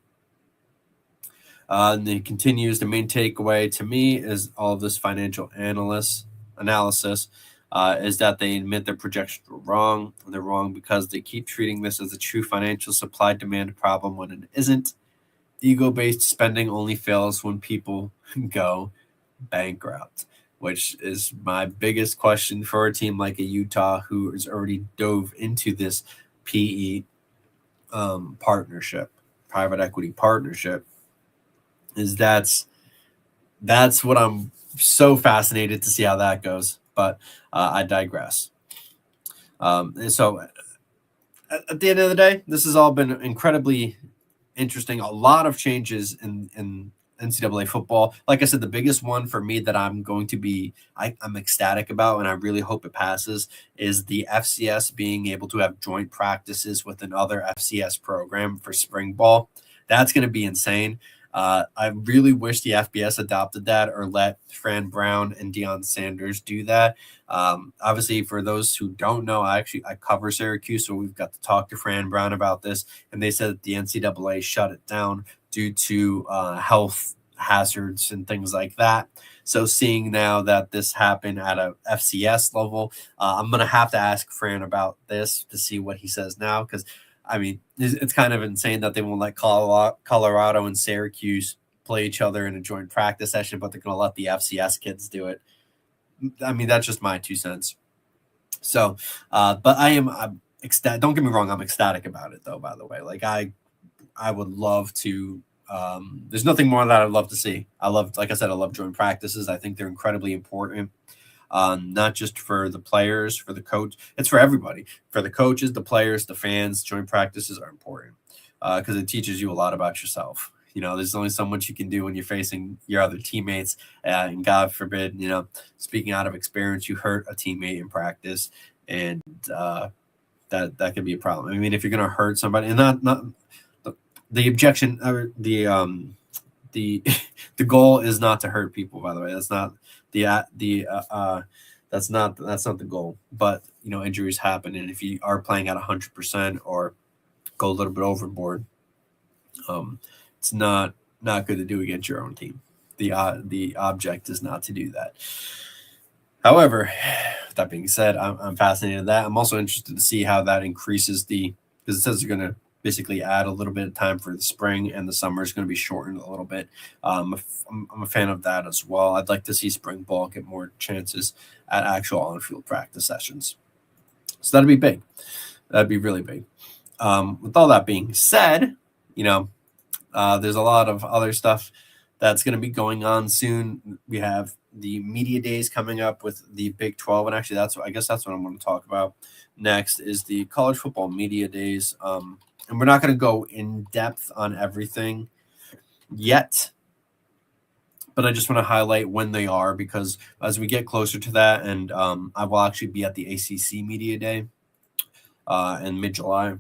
D: And it continues. The main takeaway to me is all of this financial analysis is that they admit their projections were wrong. They're wrong because they keep treating this as a true financial supply-demand problem when it isn't. Ego-based spending only fails when people go bankrupt, which is my biggest question for a team like a Utah who has already dove into this PE partnership, private equity partnership. Is that's what I'm so fascinated to see how that goes. But I digress. So at the end of the day, this has all been incredibly interesting. A lot of changes in NCAA football. Like I said, the biggest one for me that I'm going to be I'm ecstatic about, and I really hope it passes, is the FCS being able to have joint practices with another FCS program for spring ball. That's going to be insane. I really wish the FBS adopted that or let Fran Brown and Deion Sanders do that. Obviously, for those who don't know, I cover Syracuse, so we've got to talk to Fran Brown about this, and they said that the NCAA shut it down due to health hazards and things like that. So seeing now that this happened at a FCS level, I'm going to have to ask Fran about this to see what he says now, because I mean, it's kind of insane that they won't let Colorado and Syracuse play each other in a joint practice session, but they're going to let the FCS kids do it. I mean, that's just my 2 cents. So, but I'm ecstatic. Don't get me wrong, I'm ecstatic about it, though, by the way. Like, I would love to there's nothing more that I'd love to see. Like I said, I love joint practices. I think they're incredibly important. Not just for the players, for the coach. It's for everybody. For the coaches, the players, the fans, joint practices are important because it teaches you a lot about yourself. There's only so much you can do when you're facing your other teammates. And God forbid, speaking out of experience, you hurt a teammate in practice, and that could be a problem. I mean, if you're going to hurt somebody, and not the objection or the goal is not to hurt people. By the way, that's not that's not the goal. But injuries happen, and if you are playing at 100% or go a little bit overboard, it's not good to do against your own team. The object is not to do that. However, that being said, I'm fascinated with that. I'm also interested to see how that increases because it says you're going to basically add a little bit of time for the spring, and the summer is going to be shortened a little bit. I'm a fan of that as well. I'd like to see spring ball get more chances at actual on-field practice sessions. So that'd be big. That'd be really big. With all that being said, there's a lot of other stuff that's going to be going on soon. We have the media days coming up with the Big 12, and actually that's what I'm going to talk about next is the college football media days. And we're not going to go in depth on everything yet, but I just want to highlight when they are, because as we get closer to that, and I will actually be at the ACC Media Day in mid-July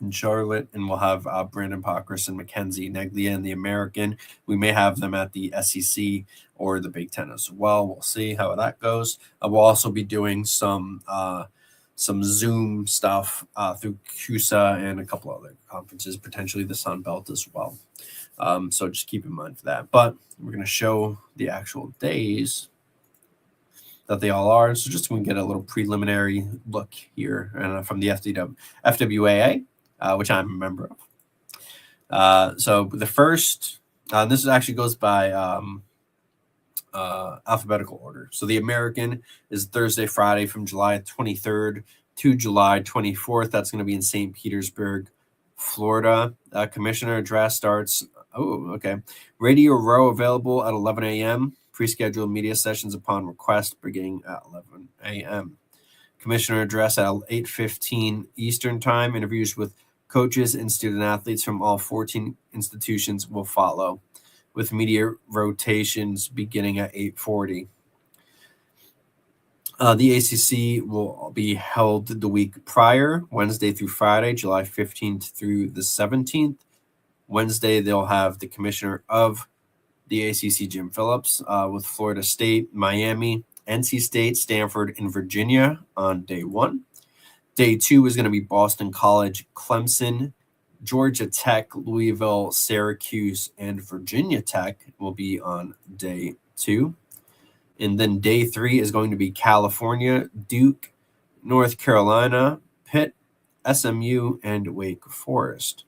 D: in Charlotte, and we'll have Brandon Pockris and Mackenzie Neglia in the American. We may have them at the SEC or the Big Ten as well. We'll see how that goes. We'll also be doing some Zoom stuff through CUSA and a couple other conferences, potentially the Sun Belt as well. So just keep in mind for that. But we're going to show the actual days that they all are. So just so we can get a little preliminary look here from the FWAA, which I'm a member of. So the first, this actually goes by alphabetical order. So the American is Thursday, Friday from July 23rd to July 24th. That's going to be in St. Petersburg, Florida. Commissioner address starts. Oh, okay. Radio Row available at 11 a.m. Pre-scheduled media sessions upon request beginning at 11 a.m. Commissioner address at 8:15 Eastern Time. Interviews with coaches and student athletes from all 14 institutions will follow, with media rotations beginning at 8:40. The ACC will be held the week prior, Wednesday through Friday, July 15th through the 17th. Wednesday, they'll have the commissioner of the ACC, Jim Phillips, with Florida State, Miami, NC State, Stanford, and Virginia on day one. Day two is going to be Boston College, Clemson, Georgia Tech, Louisville, Syracuse, and Virginia Tech will be on day two. And then day three is going to be California, Duke, North Carolina, Pitt, SMU, and Wake Forest.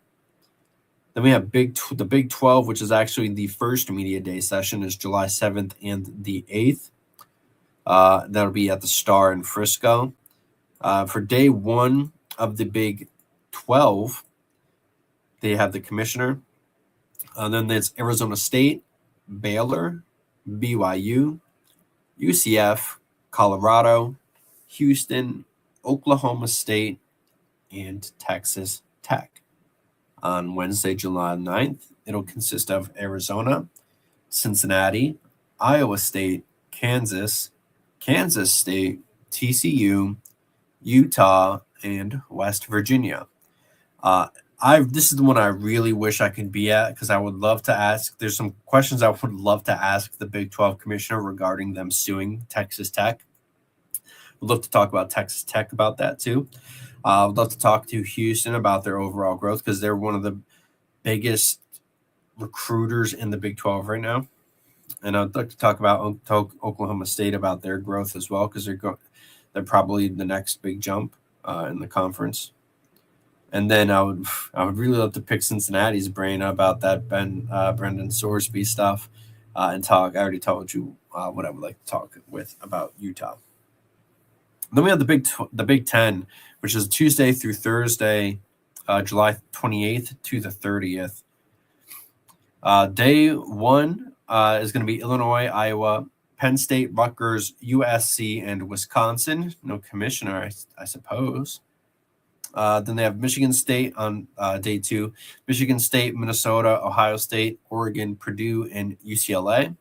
D: Then we have the Big 12, which is actually the first media day session, is July 7th and the 8th. That'll be at the Star in Frisco. For day one of the Big 12, they have the commissioner. Then there's Arizona State, Baylor, BYU, UCF, Colorado, Houston, Oklahoma State, and Texas Tech. On Wednesday, July 9th, it'll consist of Arizona, Cincinnati, Iowa State, Kansas, Kansas State, TCU, Utah, and West Virginia. This is the one I really wish I could be at, because I would love to ask. There's some questions I would love to ask the Big 12 commissioner regarding them suing Texas Tech. Would love to talk about Texas Tech about that too. I'd love to talk to Houston about their overall growth, because they're one of the biggest recruiters in the Big 12 right now. And I'd like to talk about Oklahoma State about their growth as well, because they're probably the next big jump in the conference. And then I would really love to pick Cincinnati's brain about that Brendan Sorsby stuff and talk. I already told you what I would like to talk about Utah. Then we have the Big 10, which is Tuesday through Thursday, July 28th to the 30th. Day one is going to be Illinois, Iowa, Penn State, Rutgers, USC, and Wisconsin. No commissioner, I suppose. Then they have Michigan State on day two, Michigan State, Minnesota, Ohio State, Oregon, Purdue, and UCLA.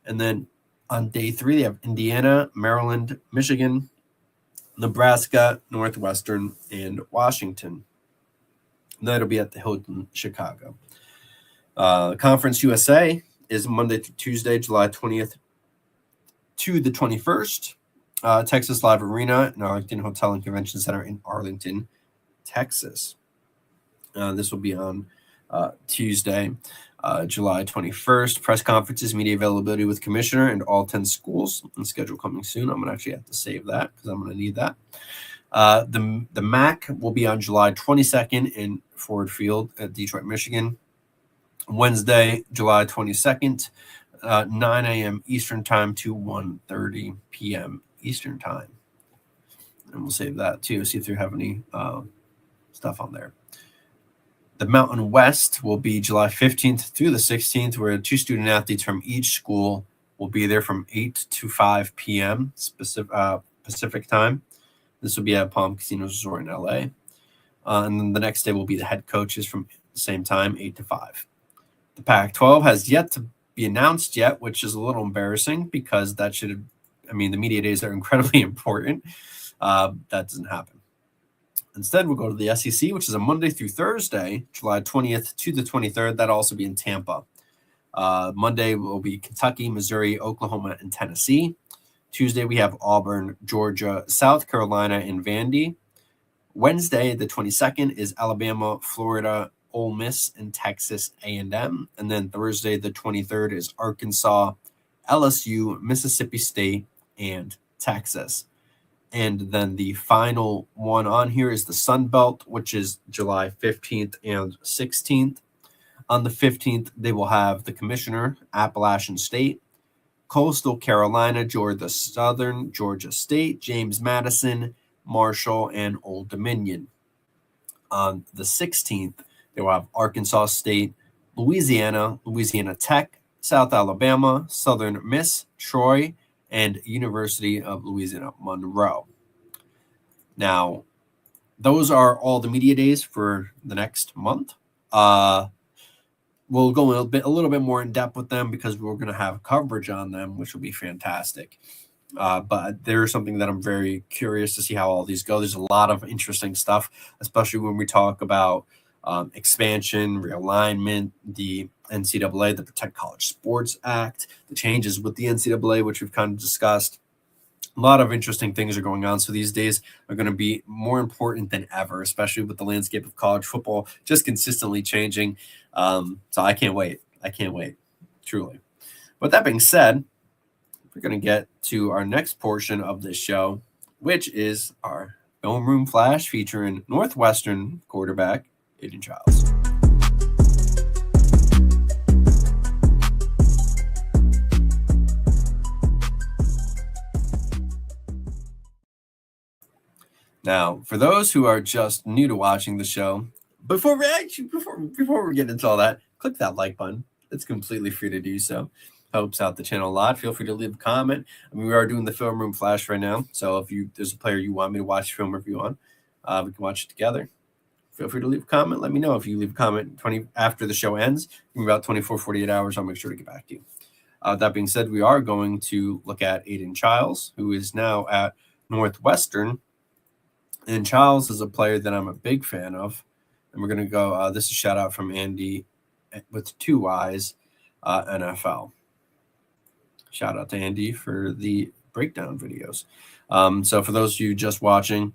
D: And then on day three, they have Indiana, Maryland, Michigan, Nebraska, Northwestern, and Washington. And that'll be at the Hilton, Chicago. Conference USA is Monday through Tuesday, July 20th to the 21st. Texas Live Arena and Arlington Hotel and Convention Center in Arlington, Texas. This will be on Tuesday, July 21st. Press conferences, media availability with commissioner and all 10 schools. And schedule coming soon. I'm going to actually have to save that because I'm going to need that. The MAC will be on July 22nd in Ford Field at Detroit, Michigan. Wednesday, July 22nd, 9 a.m. Eastern Time to 1:30 p.m. Eastern Time. And we'll save that too, see if they have any stuff on there. The Mountain West will be July 15th through the 16th, where 2 student athletes from each school will be there from 8 to 5 p.m. Pacific time. This will be at Palm Casinos Resort in LA. And then the next day will be the head coaches from the same time, 8 to 5. The Pac-12 has yet to be announced yet, which is a little embarrassing because that should have, the media days are incredibly important. That doesn't happen. Instead, we'll go to the SEC, which is a Monday through Thursday, July 20th to the 23rd. That'll also be in Tampa. Monday will be Kentucky, Missouri, Oklahoma, and Tennessee. Tuesday, we have Auburn, Georgia, South Carolina, and Vandy. Wednesday, the 22nd, is Alabama, Florida, Ole Miss, and Texas A&M. And then Thursday, the 23rd, is Arkansas, LSU, Mississippi State, and Texas. And then the final one on here is the Sun Belt, which is July 15th and 16th. On the 15th, they will have the Commissioner, Appalachian State, Coastal Carolina, Georgia Southern, Georgia State, James Madison, Marshall, and Old Dominion. On the 16th, they will have Arkansas State, Louisiana, Louisiana Tech, South Alabama, Southern Miss, Troy, and University of Louisiana Monroe. Now, those are all the media days for the next month. We'll go a little bit more in depth with them because we're going to have coverage on them, which will be fantastic. But there's something that I'm very curious to see how all these go. There's a lot of interesting stuff, especially when we talk about expansion, realignment, the NCAA, the Protect College Sports Act, the changes with the NCAA, which we've kind of discussed. A lot of interesting things are going on. So these days are going to be more important than ever, especially with the landscape of college football just consistently changing. So I can't wait. Truly. With that being said, we're going to get to our next portion of this show, which is our Film Room Flash featuring Northwestern quarterback Aidan Chiles. Now, for those who are just new to watching the show, before we get into all that, click that like button. It's completely free to do so. Helps out the channel a lot. Feel free to leave a comment. We are doing the Film Room Flash right now, so if there's a player you want me to watch a film review on, we can watch it together. Feel free to leave a comment. Let me know if you leave a comment after the show ends. In about 24, 48 hours, I'll make sure to get back to you. That being said, we are going to look at Aidan Chiles, who is now at Northwestern. And Chiles is a player that I'm a big fan of. And we're going to go, this is a shout out from Andy with 2 Y's, NFL. Shout out to Andy for the breakdown videos. So for those of you just watching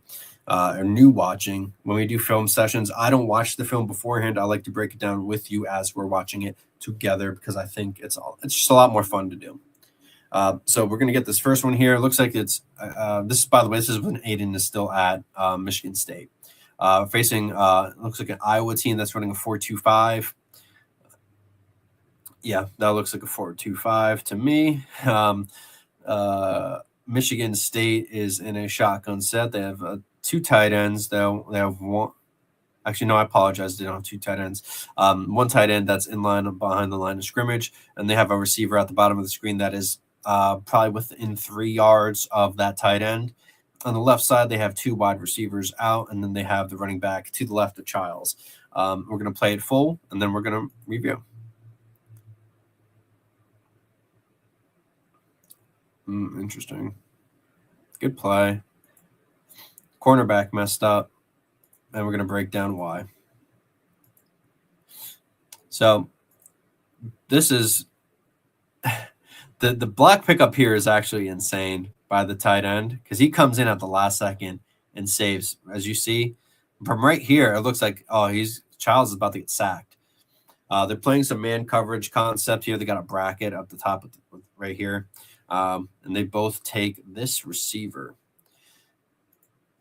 D: or new watching, when we do film sessions, I don't watch the film beforehand. I like to break it down with you as we're watching it together because I think it's just a lot more fun to do. So we're going to get this first one here. It looks like it's this, by the way, this is when Aidan is still at Michigan State. Facing looks like an Iowa team that's running a 4.25. Yeah, that looks like a 4.25 to me. Michigan State is in a shotgun set. They have 2 tight ends. They have one. Actually, no, I apologize. They don't have 2 tight ends. One tight end that's in line behind the line of scrimmage, and they have a receiver at the bottom of the screen that is probably within 3 yards of that tight end. On the left side, they have 2 wide receivers out, and then they have the running back to the left of Chiles. We're going to play it full, and then we're going to review. Interesting. Good play. Cornerback messed up, and we're going to break down why. So this is the block pickup here is actually insane by the tight end because he comes in at the last second and saves. As you see from right here, it looks like Chiles is about to get sacked. They're playing some man coverage concept here. They got a bracket up the top right here, and they both take this receiver.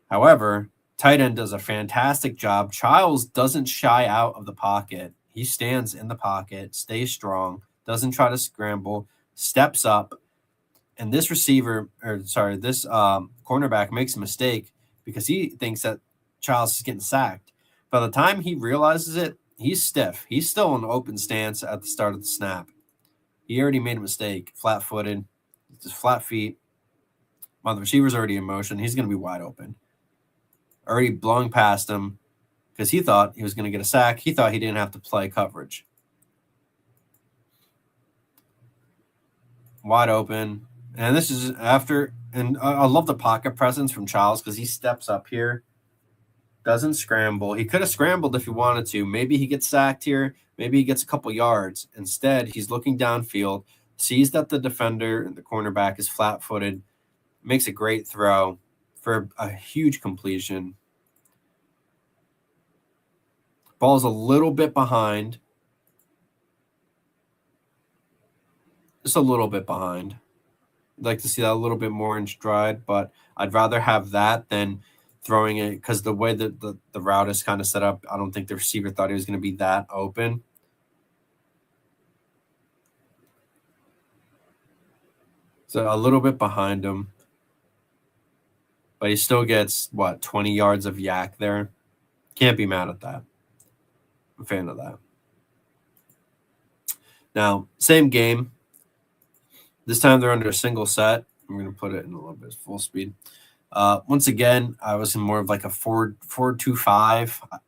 D: However, tight end does a fantastic job. Chiles doesn't shy out of the pocket. He stands in the pocket, stays strong, doesn't try to scramble, steps up, and this cornerback makes a mistake because he thinks that Chiles is getting sacked. By the time he realizes it, he's stiff. He's still in open stance at the start of the snap. He already made a mistake, flat-footed, just flat feet. While the receiver's already in motion, he's going to be wide open. Already blowing past him because he thought he was going to get a sack. He thought he didn't have to play coverage. wide open. And this is after, and I love the pocket presence from Chiles because he steps up here, doesn't scramble. He could have scrambled if he wanted to. Maybe he gets sacked here. Maybe he gets a couple yards. Instead, he's looking downfield, sees that the defender, the cornerback, is flat-footed, makes a great throw for a huge completion. Ball's a little bit behind. Just a little bit behind. I'd like to see that a little bit more in stride, but I'd rather have that than throwing it because the way that the route is kind of set up, I don't think the receiver thought he was going to be that open. So a little bit behind him. But he still gets, 20 yards of yak there? Can't be mad at that. I'm a fan of that. Now, same game. This time they're under a single set. I'm going to put it in a little bit full speed. Once again, I was in more of like a 4-2-5.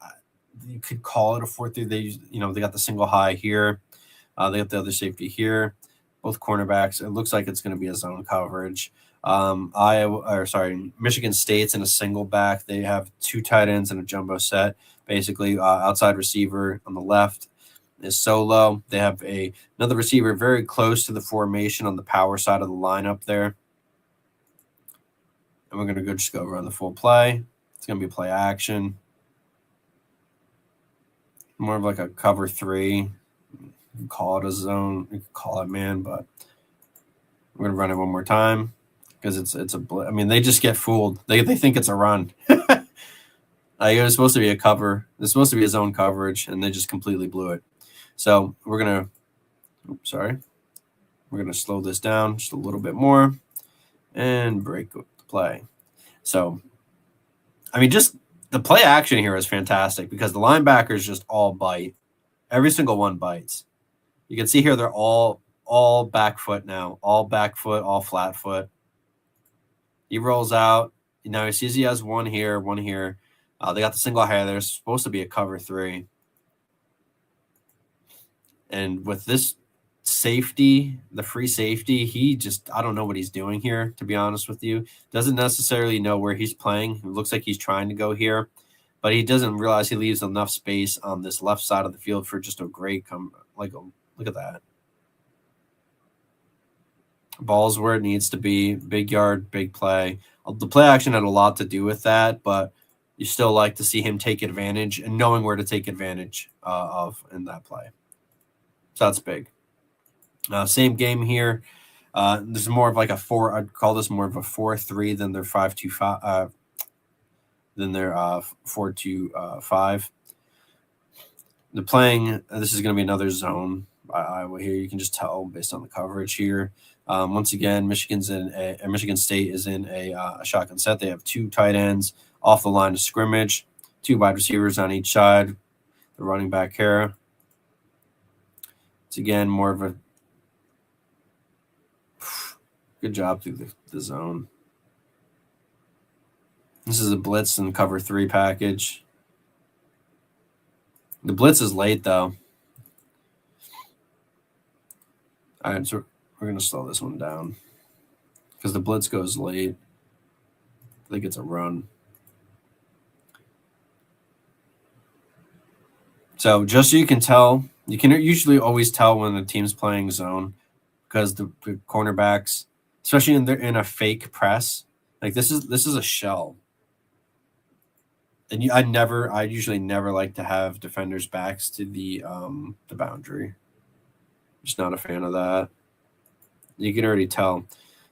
D: You could call it a 4-3. They got the single high here. They got the other safety here. Both cornerbacks. It looks like it's going to be a zone coverage. Michigan State's in a single back. They have 2 tight ends and a jumbo set. Basically, outside receiver on the left is solo. They have another receiver very close to the formation on the power side of the lineup there. And we're going to just go run the full play. It's going to be play action. More of like a cover 3. You can call it a zone. You can call it man, but we're going to run it one more time because it's a they just get fooled. They think it's a run. It was supposed to be a cover. It's supposed to be a zone coverage, and they just completely blew it. So we're going to slow this down just a little bit more and break the play. So, just the play action here is fantastic because the linebackers just all bite. Every single one bites. You can see here they're all back foot now. All back foot, all flat foot. He rolls out. Now he sees he has one here, one here. They got the single high. There's supposed to be a cover 3. And with this safety, the free safety, I don't know what he's doing here, to be honest with you. Doesn't necessarily know where he's playing. It looks like he's trying to go here, but he doesn't realize he leaves enough space on this left side of the field for just a great look at that. Ball's where it needs to be. Big yard, big play. The play action had a lot to do with that, but you still like to see him take advantage and knowing where to take advantage of in that play. So that's big. Same game here. This is more of like a 4. I'd call this more of a 4-3 than their 5-2-5. Than their 4-2-5. They're playing. This is going to be another zone by Iowa here. You can just tell based on the coverage here. Once again, Michigan State is in a shotgun set. They have 2 tight ends off the line of scrimmage, 2 wide receivers on each side. The running back here. It's again more of a good job through the zone. This is a blitz and cover 3 package. The blitz is late though. All right, so we're going to slow this one down because the blitz goes late. I think it's a run. So just so you can tell, you can usually always tell when the team's playing zone because the cornerbacks, especially in a fake press, like this is a shell. And I usually never like to have defenders' backs to the boundary. Just not a fan of that. You can already tell.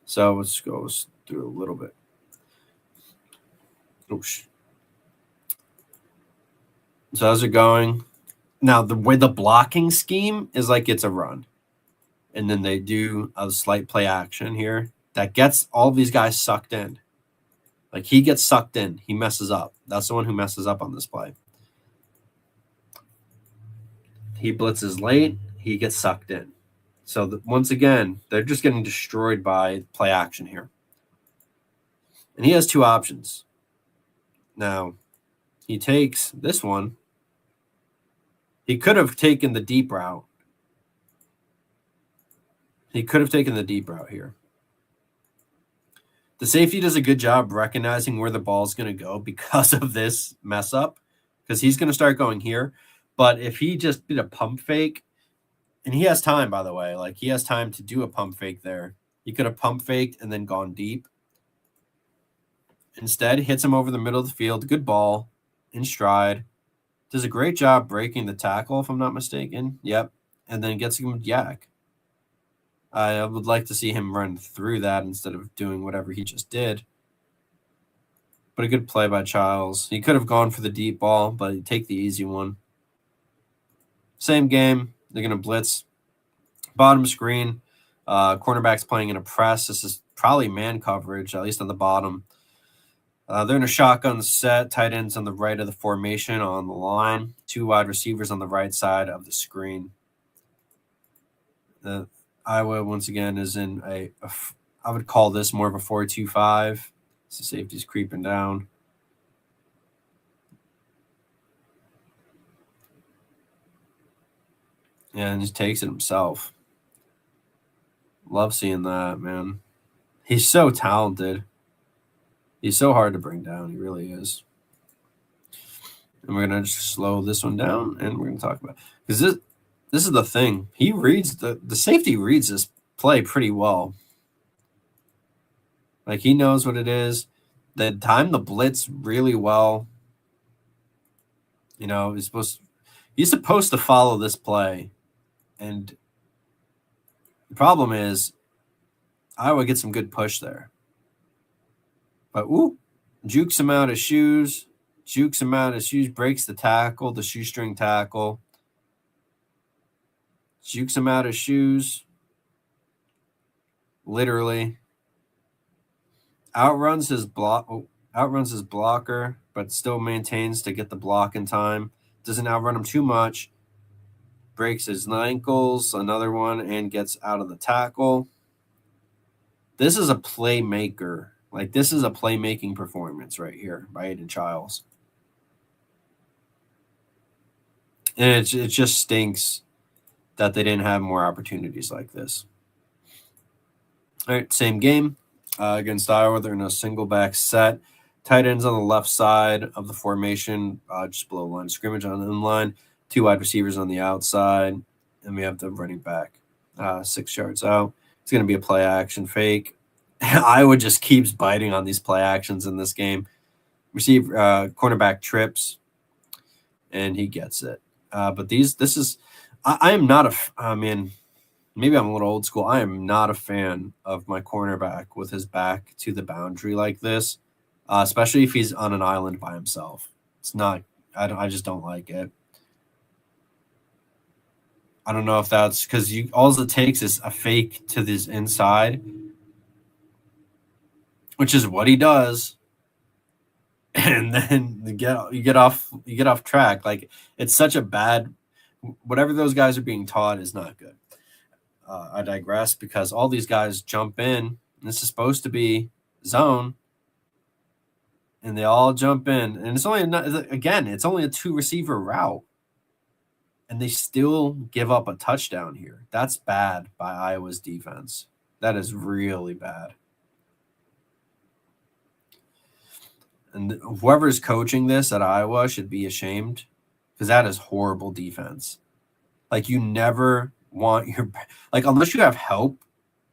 D: So let's go through a little bit. Oosh. So how's it going? Now, the way the blocking scheme is like it's a run. And then they do a slight play action here that gets all of these guys sucked in. Like he gets sucked in. He messes up. That's the one who messes up on this play. He blitzes late. He gets sucked in. So once again, they're just getting destroyed by play action here. And he has 2 options. Now, he takes this one. He could have taken the deep route. He could have taken the deep route here. The safety does a good job recognizing where the ball is going to go because of this mess up, because he's going to start going here. But if he just did a pump fake, and he has time, by the way, like he has time to do a pump fake there. He could have pump faked and then gone deep. Instead, hits him over the middle of the field. Good ball in stride. Does a great job breaking the tackle, if I'm not mistaken. Yep. And then gets him yak. I would like to see him run through that instead of doing whatever he just did. But a good play by Chiles. He could have gone for the deep ball, but he'd take the easy one. Same game. They're going to blitz. Bottom screen. Cornerback's playing in a press. This is probably man coverage, at least on the bottom. They're in a shotgun set. Tight ends on the right of the formation on the line. 2 wide receivers on the right side of the screen. Iowa, once again, is in I would call this more of a 4-2-5. So safety's creeping down. And he takes it himself. Love seeing that, man. He's so talented. He's so hard to bring down. He really is. And we're going to just slow this one down, and we're going to talk about it. Because this is the thing. He reads the safety reads this play pretty well. Like, he knows what it is. They timed the blitz really well. You know, he's supposed to follow this play. And the problem is Iowa gets some good push there. But, jukes him out of shoes. Breaks the tackle, the shoestring tackle. Jukes him out of shoes. Literally. Outruns his blocker, but still maintains to get the block in time. Doesn't outrun him too much. Breaks his ankles, another one, and gets out of the tackle. This is a playmaker. Like, this is a playmaking performance right here by Aidan Chiles. And it just stinks that they didn't have more opportunities like this. All right, same game against Iowa. They're in a single back set. Tight ends on the left side of the formation, just below line of scrimmage on the inline. 2 wide receivers on the outside. And we have the running back 6 yards out. It's going to be a play action fake. Iowa just keeps biting on these play actions in this game. Cornerback trips, and he gets it. But I am not maybe I'm a little old school. I am not a fan of my cornerback with his back to the boundary like this, especially if he's on an island by himself. It's not. I just don't like it. I don't know if that's because all it takes is a fake to this inside, which is what he does, and then you get off track. Like, it's such a bad. Whatever those guys are being taught is not good. I digress because all these guys jump in. And this is supposed to be zone, and they all jump in, and it's only a 2 receiver route, and they still give up a touchdown here. That's bad by Iowa's defense. That is really bad. And whoever's coaching this at Iowa should be ashamed, because that is horrible defense. Like, you never want unless you have help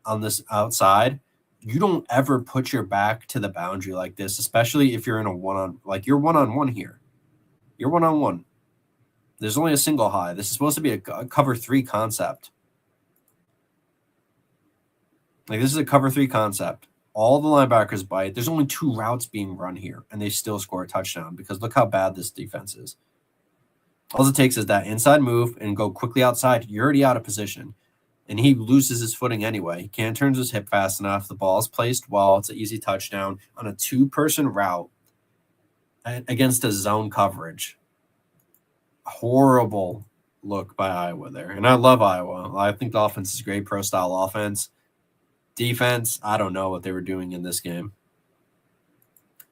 D: on this outside, you don't ever put your back to the boundary like this, especially if you're in a you're one-on-one here. You're one-on-one. There's only a single high. This is supposed to be a cover 3 concept. Like, this is a cover 3 concept. All the linebackers bite. There's only 2 routes being run here, and they still score a touchdown because look how bad this defense is. All it takes is that inside move and go quickly outside. You're already out of position, and he loses his footing anyway. He can't turn his hip fast enough. The ball is placed well. It's an easy touchdown on a 2-person route against a zone coverage. Horrible look by Iowa there, and I love Iowa. I think the offense is great, pro-style offense. Defense, I don't know what they were doing in this game.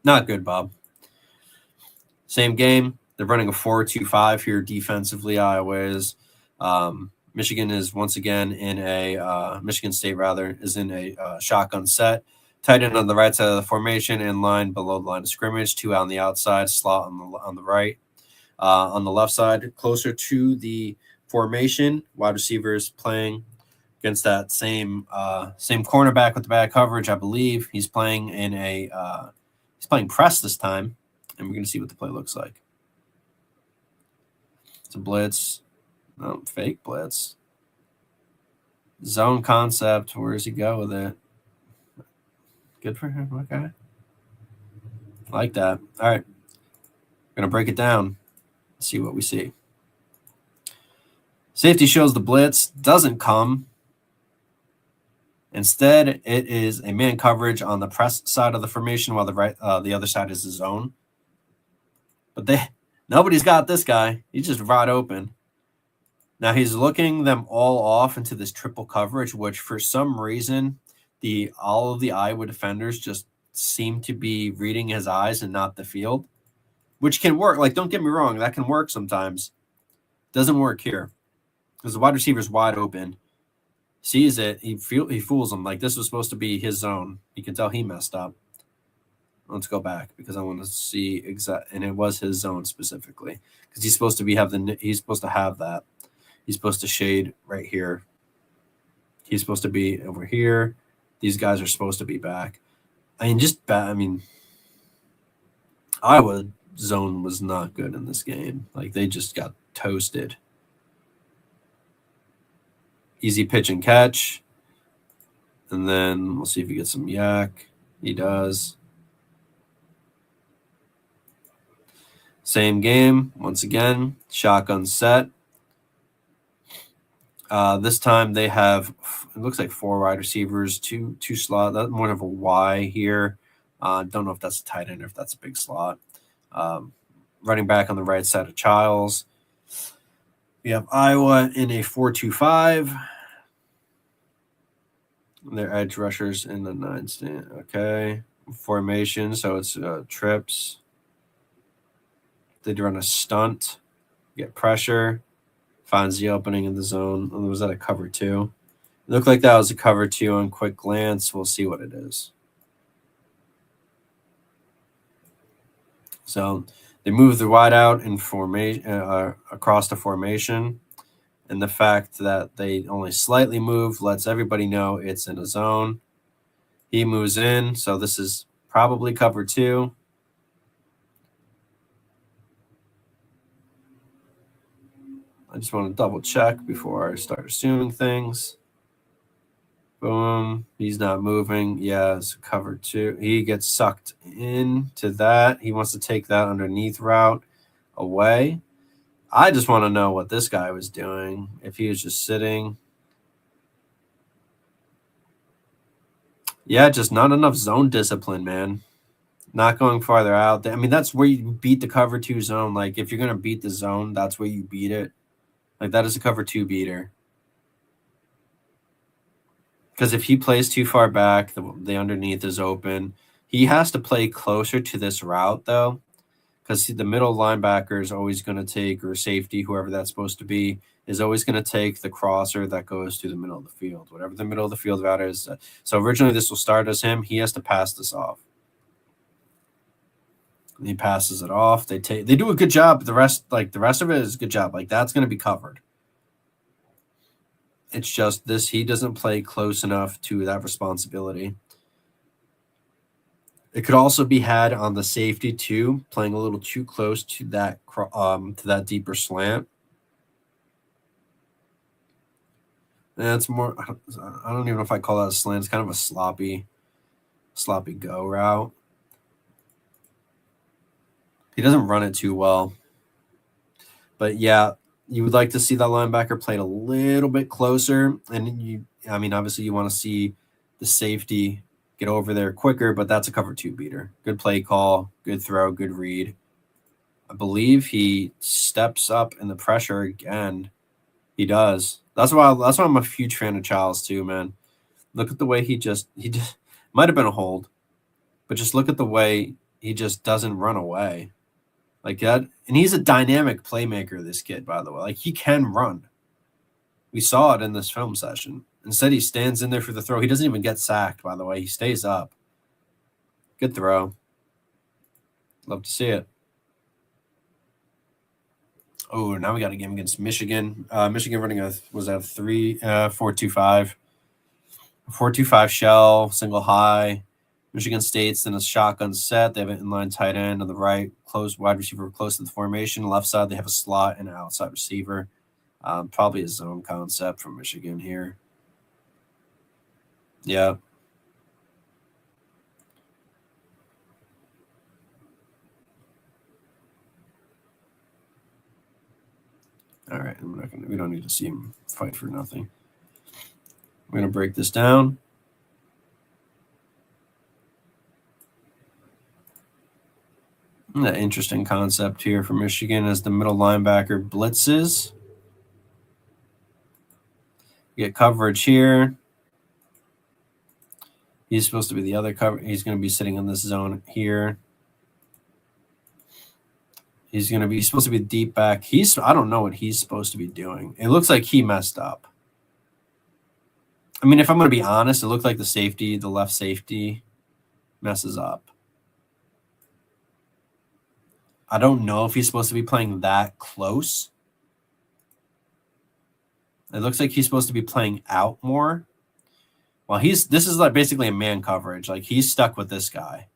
D: Not good, Bob. Same game. They're running a 4-2-5 here defensively, Iowa is. Michigan is once again in a Michigan State is in a shotgun set. Tight end on the right side of the formation, in line below the line of scrimmage. 2 out on the outside, slot on the right. On the left side, closer to the formation, wide receivers playing against that same cornerback with the bad coverage. I believe he's playing in he's playing press this time, and we're going to see what the play looks like. It's a blitz. No, fake blitz. Zone concept. Where does he go with it? Good for him. Okay. Like that. All right. Going to break it down. See what we see. Safety shows the blitz. Doesn't come. Instead, it is a man coverage on the press side of the formation while the other side is his zone. But nobody's got this guy. He's just wide open. Now he's looking them all off into this triple coverage, which for some reason all of the Iowa defenders just seem to be reading his eyes and not the field, which can work. Like, don't get me wrong, that can work sometimes. Doesn't work here because the wide receiver's wide open. Sees it, he fools him. Like, this was supposed to be his zone. You can tell he messed up. Let's go back because I want to see and it was his zone specifically because he's supposed to have that. He's supposed to shade right here. He's supposed to be over here. These guys are supposed to be back. Iowa zone was not good in this game. Like, they just got toasted. Easy pitch and catch. And then we'll see if he gets some yak. He does. Same game. Once again, shotgun set. This time they have, it looks like 4 wide receivers, two slot. That's more of a Y here. Don't know if that's a tight end or if that's a big slot. Running back on the right side of Chiles. We have Iowa in a 4-2-5. Their edge rushers in the 9 stand. Okay. Formation. So it's trips. They'd run a stunt. Get pressure. Finds the opening in the zone. Was that a cover 2? It looked like that was a cover 2 on quick glance. We'll see what it is. So they move the wide out in formation across the formation, and the fact that they only slightly move lets everybody know it's in a zone. He moves in, so this is probably cover 2. I just want to double check before I start assuming things. Boom. He's not moving. Yeah, it's cover 2. He gets sucked into that. He wants to take that underneath route away. I just want to know what this guy was doing. If he was just sitting. Yeah, just not enough zone discipline, man. Not going farther out. I mean, that's where you beat the cover 2 zone. Like, if you're going to beat the zone, that's where you beat it. Like, that is a cover 2 beater. Because if he plays too far back, the underneath is open. He has to play closer to this route, though, because the middle linebacker is always going to take, or safety, whoever that's supposed to be, is always going to take the crosser that goes to the middle of the field, whatever the middle of the field route is. So originally this will start as him. He has to pass this off. And he passes it off. They do a good job. The rest of it is a good job. Like, that's going to be covered. It's just this, he doesn't play close enough to that responsibility. It could also be had on the safety too, playing a little too close to that deeper slant. That's more, I don't even know if I call that a slant. It's kind of a sloppy go route. He doesn't run it too well. But yeah, you would like to see that linebacker played a little bit closer. And obviously you want to see the safety get over there quicker, but that's a cover 2 beater. Good play call, good throw, good read. I believe he steps up in the pressure again. He does. That's why I'm a huge fan of Chiles too, man. Look at the way he just might have been a hold, but just look at the way he just doesn't run away. Like that, and he's a dynamic playmaker, this kid, by the way. Like, he can run. We saw it in this film session. Instead, he stands in there for the throw. He doesn't even get sacked, by the way. He stays up. Good throw. Love to see it. Oh, now we got a game against Michigan. Michigan running was that 4-2-5. 4-2-5 shell, single high. Michigan State's in a shotgun set. They have an inline tight end on the right, close wide receiver close to the formation. Left side, they have a slot and an outside receiver. Probably a zone concept from Michigan here. Yeah. All right, we don't need to see him fight for nothing. We're going to break this down. An interesting concept here for Michigan as the middle linebacker blitzes. You get coverage here. He's supposed to be the other cover. He's going to be sitting in this zone here. He's supposed to be deep back. I don't know what he's supposed to be doing. It looks like he messed up. I mean, if I'm going to be honest, it looked like the left safety messes up. I don't know if he's supposed to be playing that close. It looks like he's supposed to be playing out more. Well, this is like basically a man coverage. Like, he's stuck with this guy.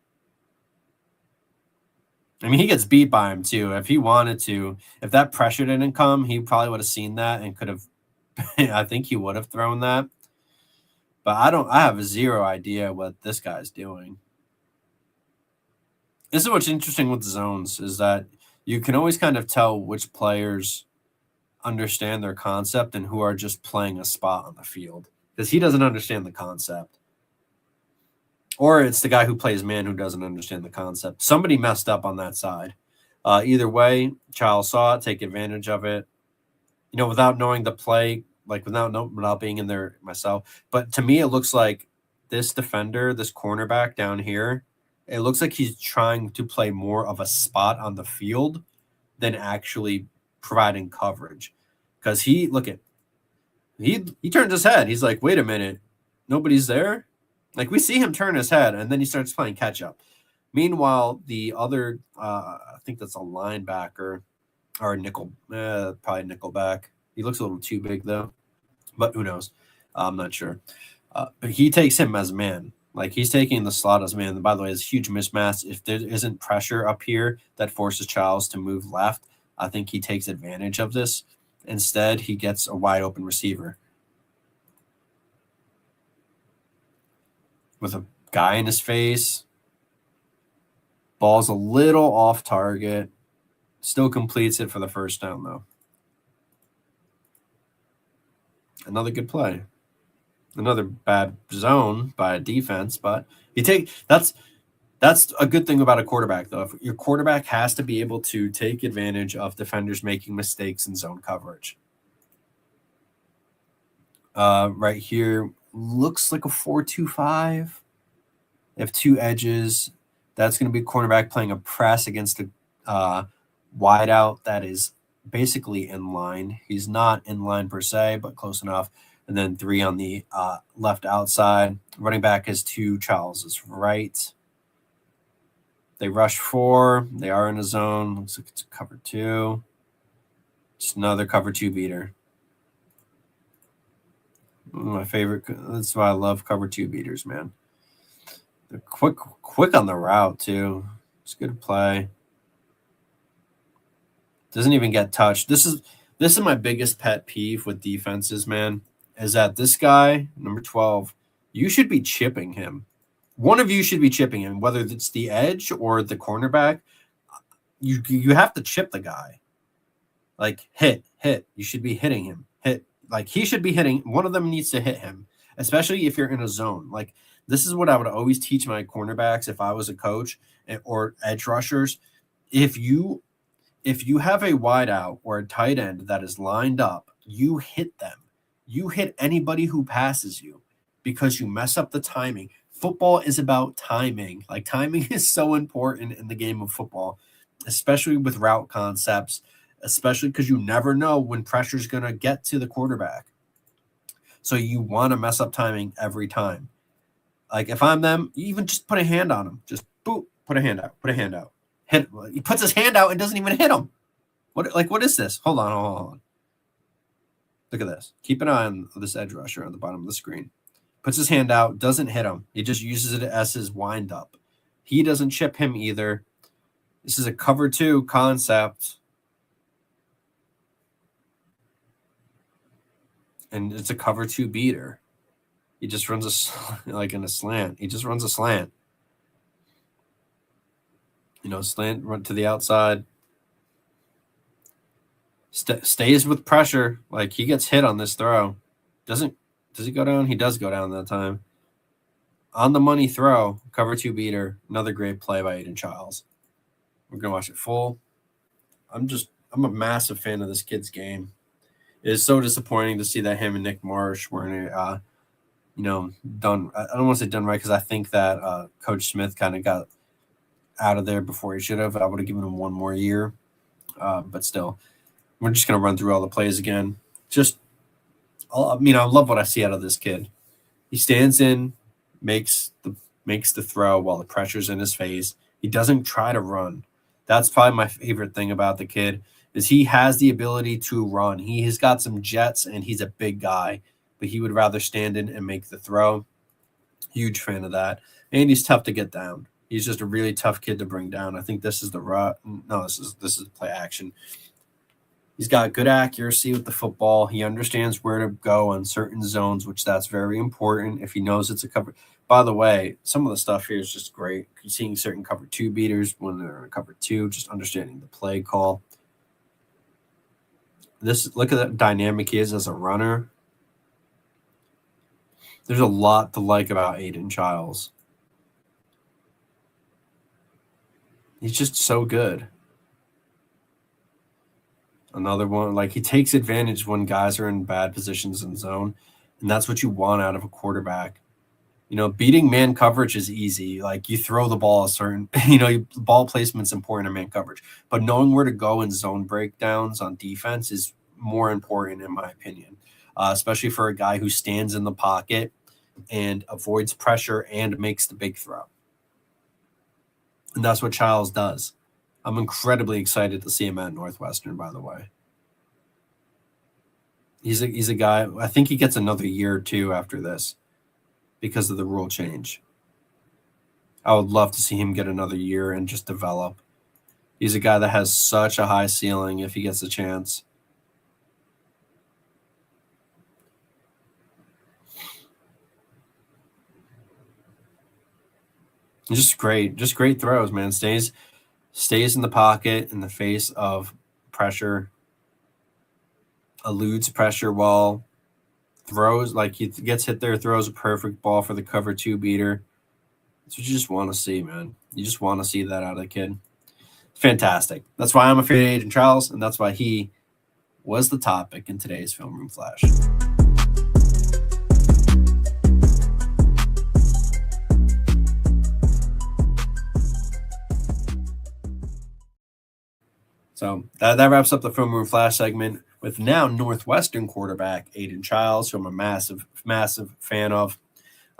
D: I mean, he gets beat by him too. If he wanted to, if that pressure didn't come, he probably would have seen that and could have, I think he would have thrown that. But I have zero idea what this guy's doing. This is what's interesting with zones, is that you can always kind of tell which players understand their concept and who are just playing a spot on the field, because he doesn't understand the concept. Or it's the guy who plays man who doesn't understand the concept. Somebody messed up on that side. Either way, Chiles saw it, take advantage of it, without knowing the play, like without being in there myself. But to me, it looks like this defender, this cornerback down here, it looks like he's trying to play more of a spot on the field than actually providing coverage. Because he turns his head. He's like, wait a minute, nobody's there? Like, we see him turn his head, and then he starts playing catch-up. Meanwhile, the other, I think that's a linebacker or probably nickelback. He looks a little too big, though. But who knows? I'm not sure. But he takes him as man. Like, he's taking the slot as man. And by the way, it's a huge mismatch. If there isn't pressure up here that forces Chiles to move left, I think he takes advantage of this. Instead, he gets a wide-open receiver with a guy in his face. Ball's a little off target. Still completes it for the first down, though. Another good play. Another bad zone by a defense, but that's a good thing about a quarterback, though. If your quarterback has to be able to take advantage of defenders making mistakes in zone coverage. Right here looks like a 4-2-5. They have two edges. That's going to be cornerback playing a press against a wideout that is basically in line. He's not in line per se, but close enough. And then 3 on the left outside. Running back is 2. Chiles is right. They rush 4. They are in a zone. Looks like it's a cover 2. Just another cover 2 beater. My favorite. That's why I love cover 2 beaters, man. They're quick on the route, too. It's good play. Doesn't even get touched. This is my biggest pet peeve with defenses, man, is that this guy, number 12, you should be chipping him. One of you should be chipping him, whether it's the edge or the cornerback. You have to chip the guy. Like, hit. You should be hitting him. Hit. Like, he should be hitting. One of them needs to hit him, especially if you're in a zone. Like, this is what I would always teach my cornerbacks if I was a coach or edge rushers. If you have a wideout or a tight end that is lined up, you hit them. You hit anybody who passes you because you mess up the timing. Football is about timing. Like, timing is so important in the game of football, especially with route concepts, especially because you never know when pressure is going to get to the quarterback. So you want to mess up timing every time. Like if I'm them, you even just put a hand on him. Just boop, put a hand out. Hit. He puts his hand out and doesn't even hit him. What is this? Hold on. Look at this. Keep an eye on this edge rusher on the bottom of the screen. Puts his hand out, doesn't hit him. He just uses it as his wind up. He doesn't chip him either. This is a cover 2 concept. And it's a cover 2 beater. He just runs in a slant. He just runs a slant. Slant, run to the outside. Stays with pressure. Like he gets hit on this throw. Does he go down? He does go down that time. On the money throw, cover 2 beater. Another great play by Aidan Chiles. We're going to watch it full. I'm a massive fan of this kid's game. It is so disappointing to see that him and Nick Marsh weren't, done. I don't want to say done right because I think that Coach Smith kind of got out of there before he should have. I would have given him one more year. But still, we're just going to run through all the plays again. I love what I see out of this kid. He stands in, makes the throw while the pressure's in his face. He doesn't try to run. That's probably my favorite thing about the kid is he has the ability to run. He has got some jets, and he's a big guy, but he would rather stand in and make the throw. Huge fan of that. And he's tough to get down. He's just a really tough kid to bring down. I think this is the this is play action. He's got good accuracy with the football. He understands where to go on certain zones, which that's very important if he knows it's a cover. By the way, some of the stuff here is just great. You're seeing certain cover 2 beaters when they're in cover 2, just understanding the play call. Look at that dynamic he is as a runner. There's a lot to like about Aidan Chiles. He's just so good. Another one, like he takes advantage when guys are in bad positions in zone, and that's what you want out of a quarterback. Beating man coverage is easy. Like you throw the ball a certain, ball placement's important in man coverage, but knowing where to go in zone breakdowns on defense is more important in my opinion, especially for a guy who stands in the pocket and avoids pressure and makes the big throw. And that's what Chiles does. I'm incredibly excited to see him at Northwestern, by the way. He's a guy, I think he gets another year or 2 after this because of the rule change. I would love to see him get another year and just develop. He's a guy that has such a high ceiling if he gets a chance. Just great throws, man. Stays in the pocket in the face of pressure, eludes pressure while throws, like he gets hit there, throws a perfect ball for the cover 2 beater. That's what you just want to see, man. You just want to see that out of the kid. Fantastic. That's why I'm a fan of Aidan Chiles, and that's why he was the topic in today's Film Room Flash. So that wraps up the Film Room Flash segment with now Northwestern quarterback Aidan Chiles, who I'm a massive fan of.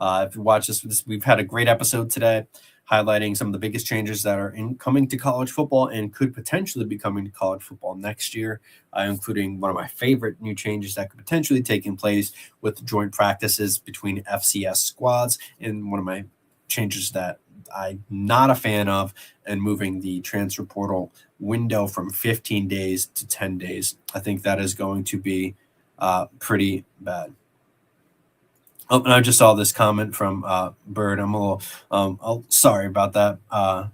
D: If you watch this, we've had a great episode today highlighting some of the biggest changes that are coming to college football and could potentially be coming to college football next year, including one of my favorite new changes that could potentially take place with joint practices between FCS squads, and one of my changes that I'm not a fan of, and moving the transfer portal window from 15 days to 10 days. I think that is going to be pretty bad. Oh, and I just saw this comment from Bird. I'm a little sorry about that.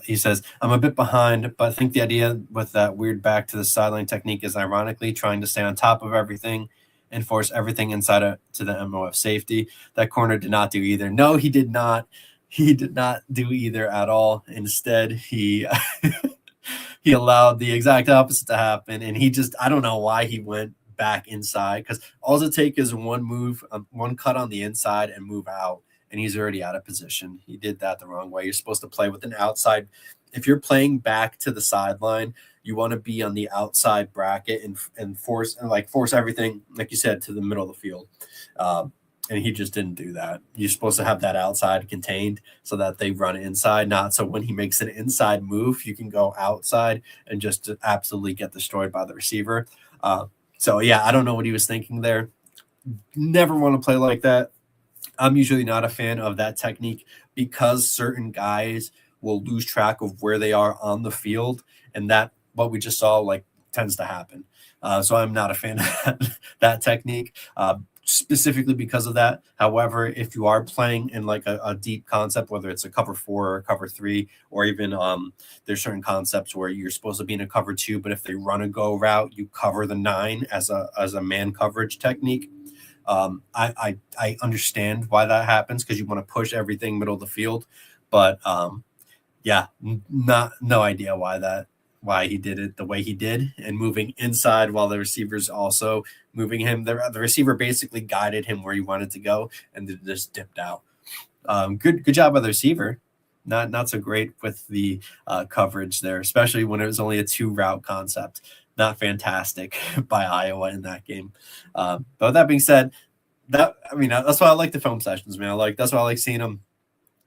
D: He says, I'm a bit behind, but I think the idea with that weird back to the sideline technique is ironically trying to stay on top of everything and force everything inside to the MOF safety. That corner did not do either. No, he did not. He did not do either at all. Instead, he he allowed the exact opposite to happen, and I don't know why he went back inside, because all it takes is one move, one cut on the inside and move out, and he's already out of position. He did that the wrong way. You're supposed to play with an outside. If you're playing back to the sideline, You want to be on the outside bracket and force everything, like you said, to the middle of the field. And he just didn't do that. You're supposed to have that outside contained so that they run inside, not so when he makes an inside move, you can go outside and just absolutely get destroyed by the receiver. So, yeah, I don't know what he was thinking there. Never want to play like that. I'm usually not a fan of that technique because certain guys will lose track of where they are on the field, and that what we just saw tends to happen. So I'm not a fan of that technique. Specifically because of that. However, if you are playing in a deep concept, whether it's a cover 4 or cover 3, or even there's certain concepts where you're supposed to be in a cover 2, but if they run a go route, you cover the 9 as a man coverage technique. I understand why that happens because you want to push everything middle of the field, but no idea why he did it the way he did and moving inside while the receiver's also moving him. The receiver basically guided him where he wanted to go and then just dipped out. Good job by the receiver. Not so great with the coverage there, especially when it was only a 2 route concept. Not fantastic by Iowa in that game. But with that being said, that's why I like the film sessions, man. That's why I like seeing them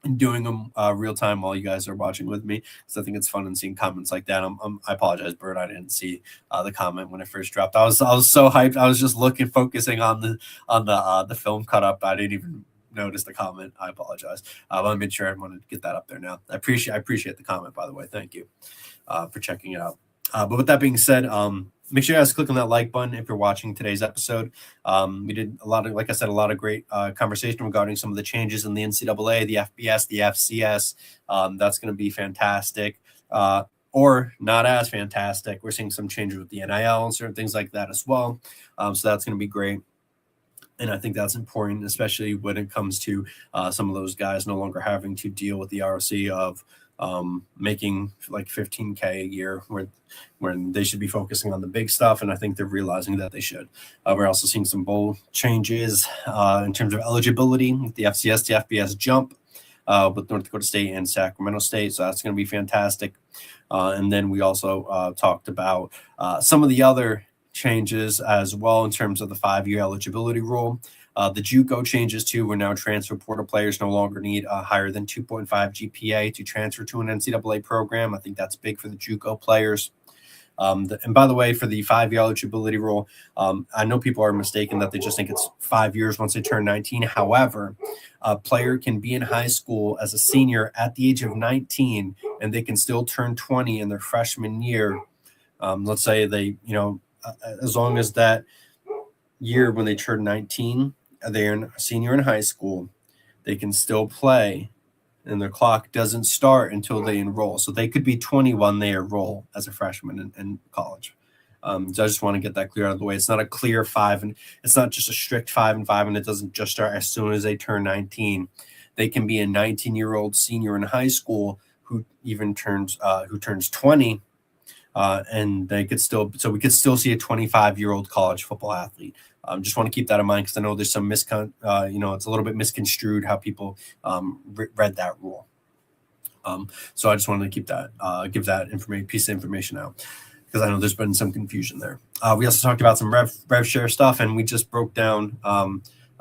D: and doing them real time while you guys are watching with me, because I think it's fun and seeing comments like that. I apologize, Bert. I didn't see the comment when it first dropped. I was so hyped. I was just focusing on the film cut up. I didn't even notice the comment. I apologize. I made sure I wanted to get that up there now. I appreciate the comment, by the way. Thank you for checking it out. But with that being said, make sure you guys click on that like button if you're watching today's episode. We did a lot of great conversation regarding some of the changes in the NCAA, the FBS, the FCS. That's going to be fantastic, or not as fantastic. We're seeing some changes with the NIL and certain things like that as well. So that's going to be great. And I think that's important, especially when it comes to some of those guys no longer having to deal with the ROC of making $15K a year when they should be focusing on the big stuff. And I think they're realizing that they should. We're also seeing some bold changes in terms of eligibility with the FCS to FBS jump with North Dakota State and Sacramento State. So that's going to be fantastic. And then we also talked about some of the other changes as well in terms of the 5-year eligibility rule. The JUCO changes too, where now transfer portal players no longer need a higher than 2.5 GPA to transfer to an NCAA program. I think that's big for the JUCO players. And by the way, for the 5-year eligibility rule, I know people are mistaken that they just think it's 5 years once they turn 19. However, a player can be in high school as a senior at the age of 19, and they can still turn 20 in their freshman year. Let's say they, as long as that year when they turn 19, they're a senior in high school, they can still play, and their clock doesn't start until they enroll. So they could be 21 they enroll as a freshman in college. So I just want to get that clear out of the way. It's not a clear 5, and it's not just a strict 5 and 5, and it doesn't just start as soon as they turn 19. They can be a 19-year-old senior in high school who turns 20. And they could still, so we could still see a 25-year-old college football athlete. Just want to keep that in mind because I know there's some it's a little bit misconstrued how people read that rule. So I just wanted to keep that, give that piece of information out because I know there's been some confusion there. We also talked about some rev share stuff, and we just broke down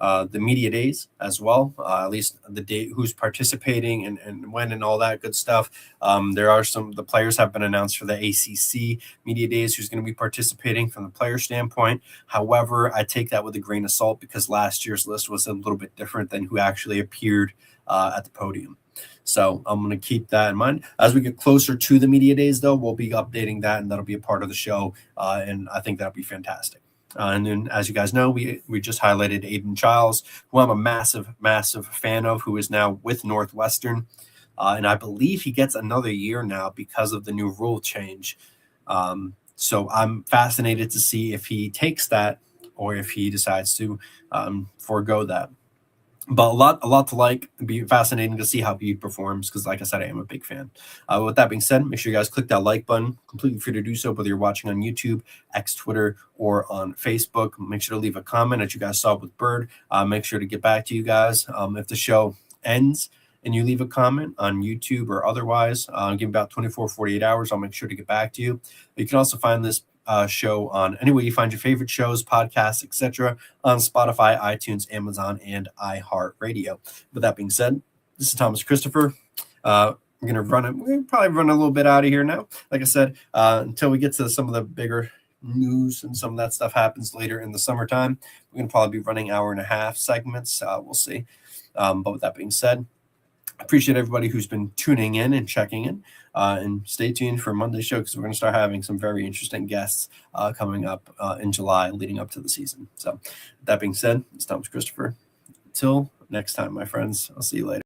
D: the media days as well, at least the date, who's participating and when and all that good stuff. The players have been announced for the ACC media days, who's going to be participating from the player standpoint. However, I take that with a grain of salt because last year's list was a little bit different than who actually appeared at the podium. So I'm going to keep that in mind. As we get closer to the media days, though, we'll be updating that, and that'll be a part of the show. And I think that'll be fantastic. And then, as you guys know, we just highlighted Aidan Chiles, who I'm a massive, massive fan of, who is now with Northwestern. And I believe he gets another year now because of the new rule change. So I'm fascinated to see if he takes that or if he decides to forego that. But a lot to like. It'd be fascinating to see how he performs because, like I said, I am a big fan. With that being said, make sure you guys click that like button. Completely free to do so, whether you're watching on YouTube, X, Twitter, or on Facebook. Make sure to leave a comment, as you guys saw with Bird. Make sure to get back to you guys. If the show ends and you leave a comment on YouTube or otherwise, give me about 24, 48 hours. I'll make sure to get back to you. You can also find this show on any way you find your favorite shows, podcasts, etc. on Spotify, iTunes, Amazon, and iHeartRadio. With that being said, this is Thomas Christopher. We're gonna probably run a little bit out of here now. Like I said, until we get to some of the bigger news and some of that stuff happens later in the summertime, we're gonna probably be running 1.5-hour segments. We'll see. But with that being said, I appreciate everybody who's been tuning in and checking in. And stay tuned for Monday's show because we're going to start having some very interesting guests coming up in July leading up to the season. So with that being said, it's Thomas Christopher. Until next time, my friends, I'll see you later.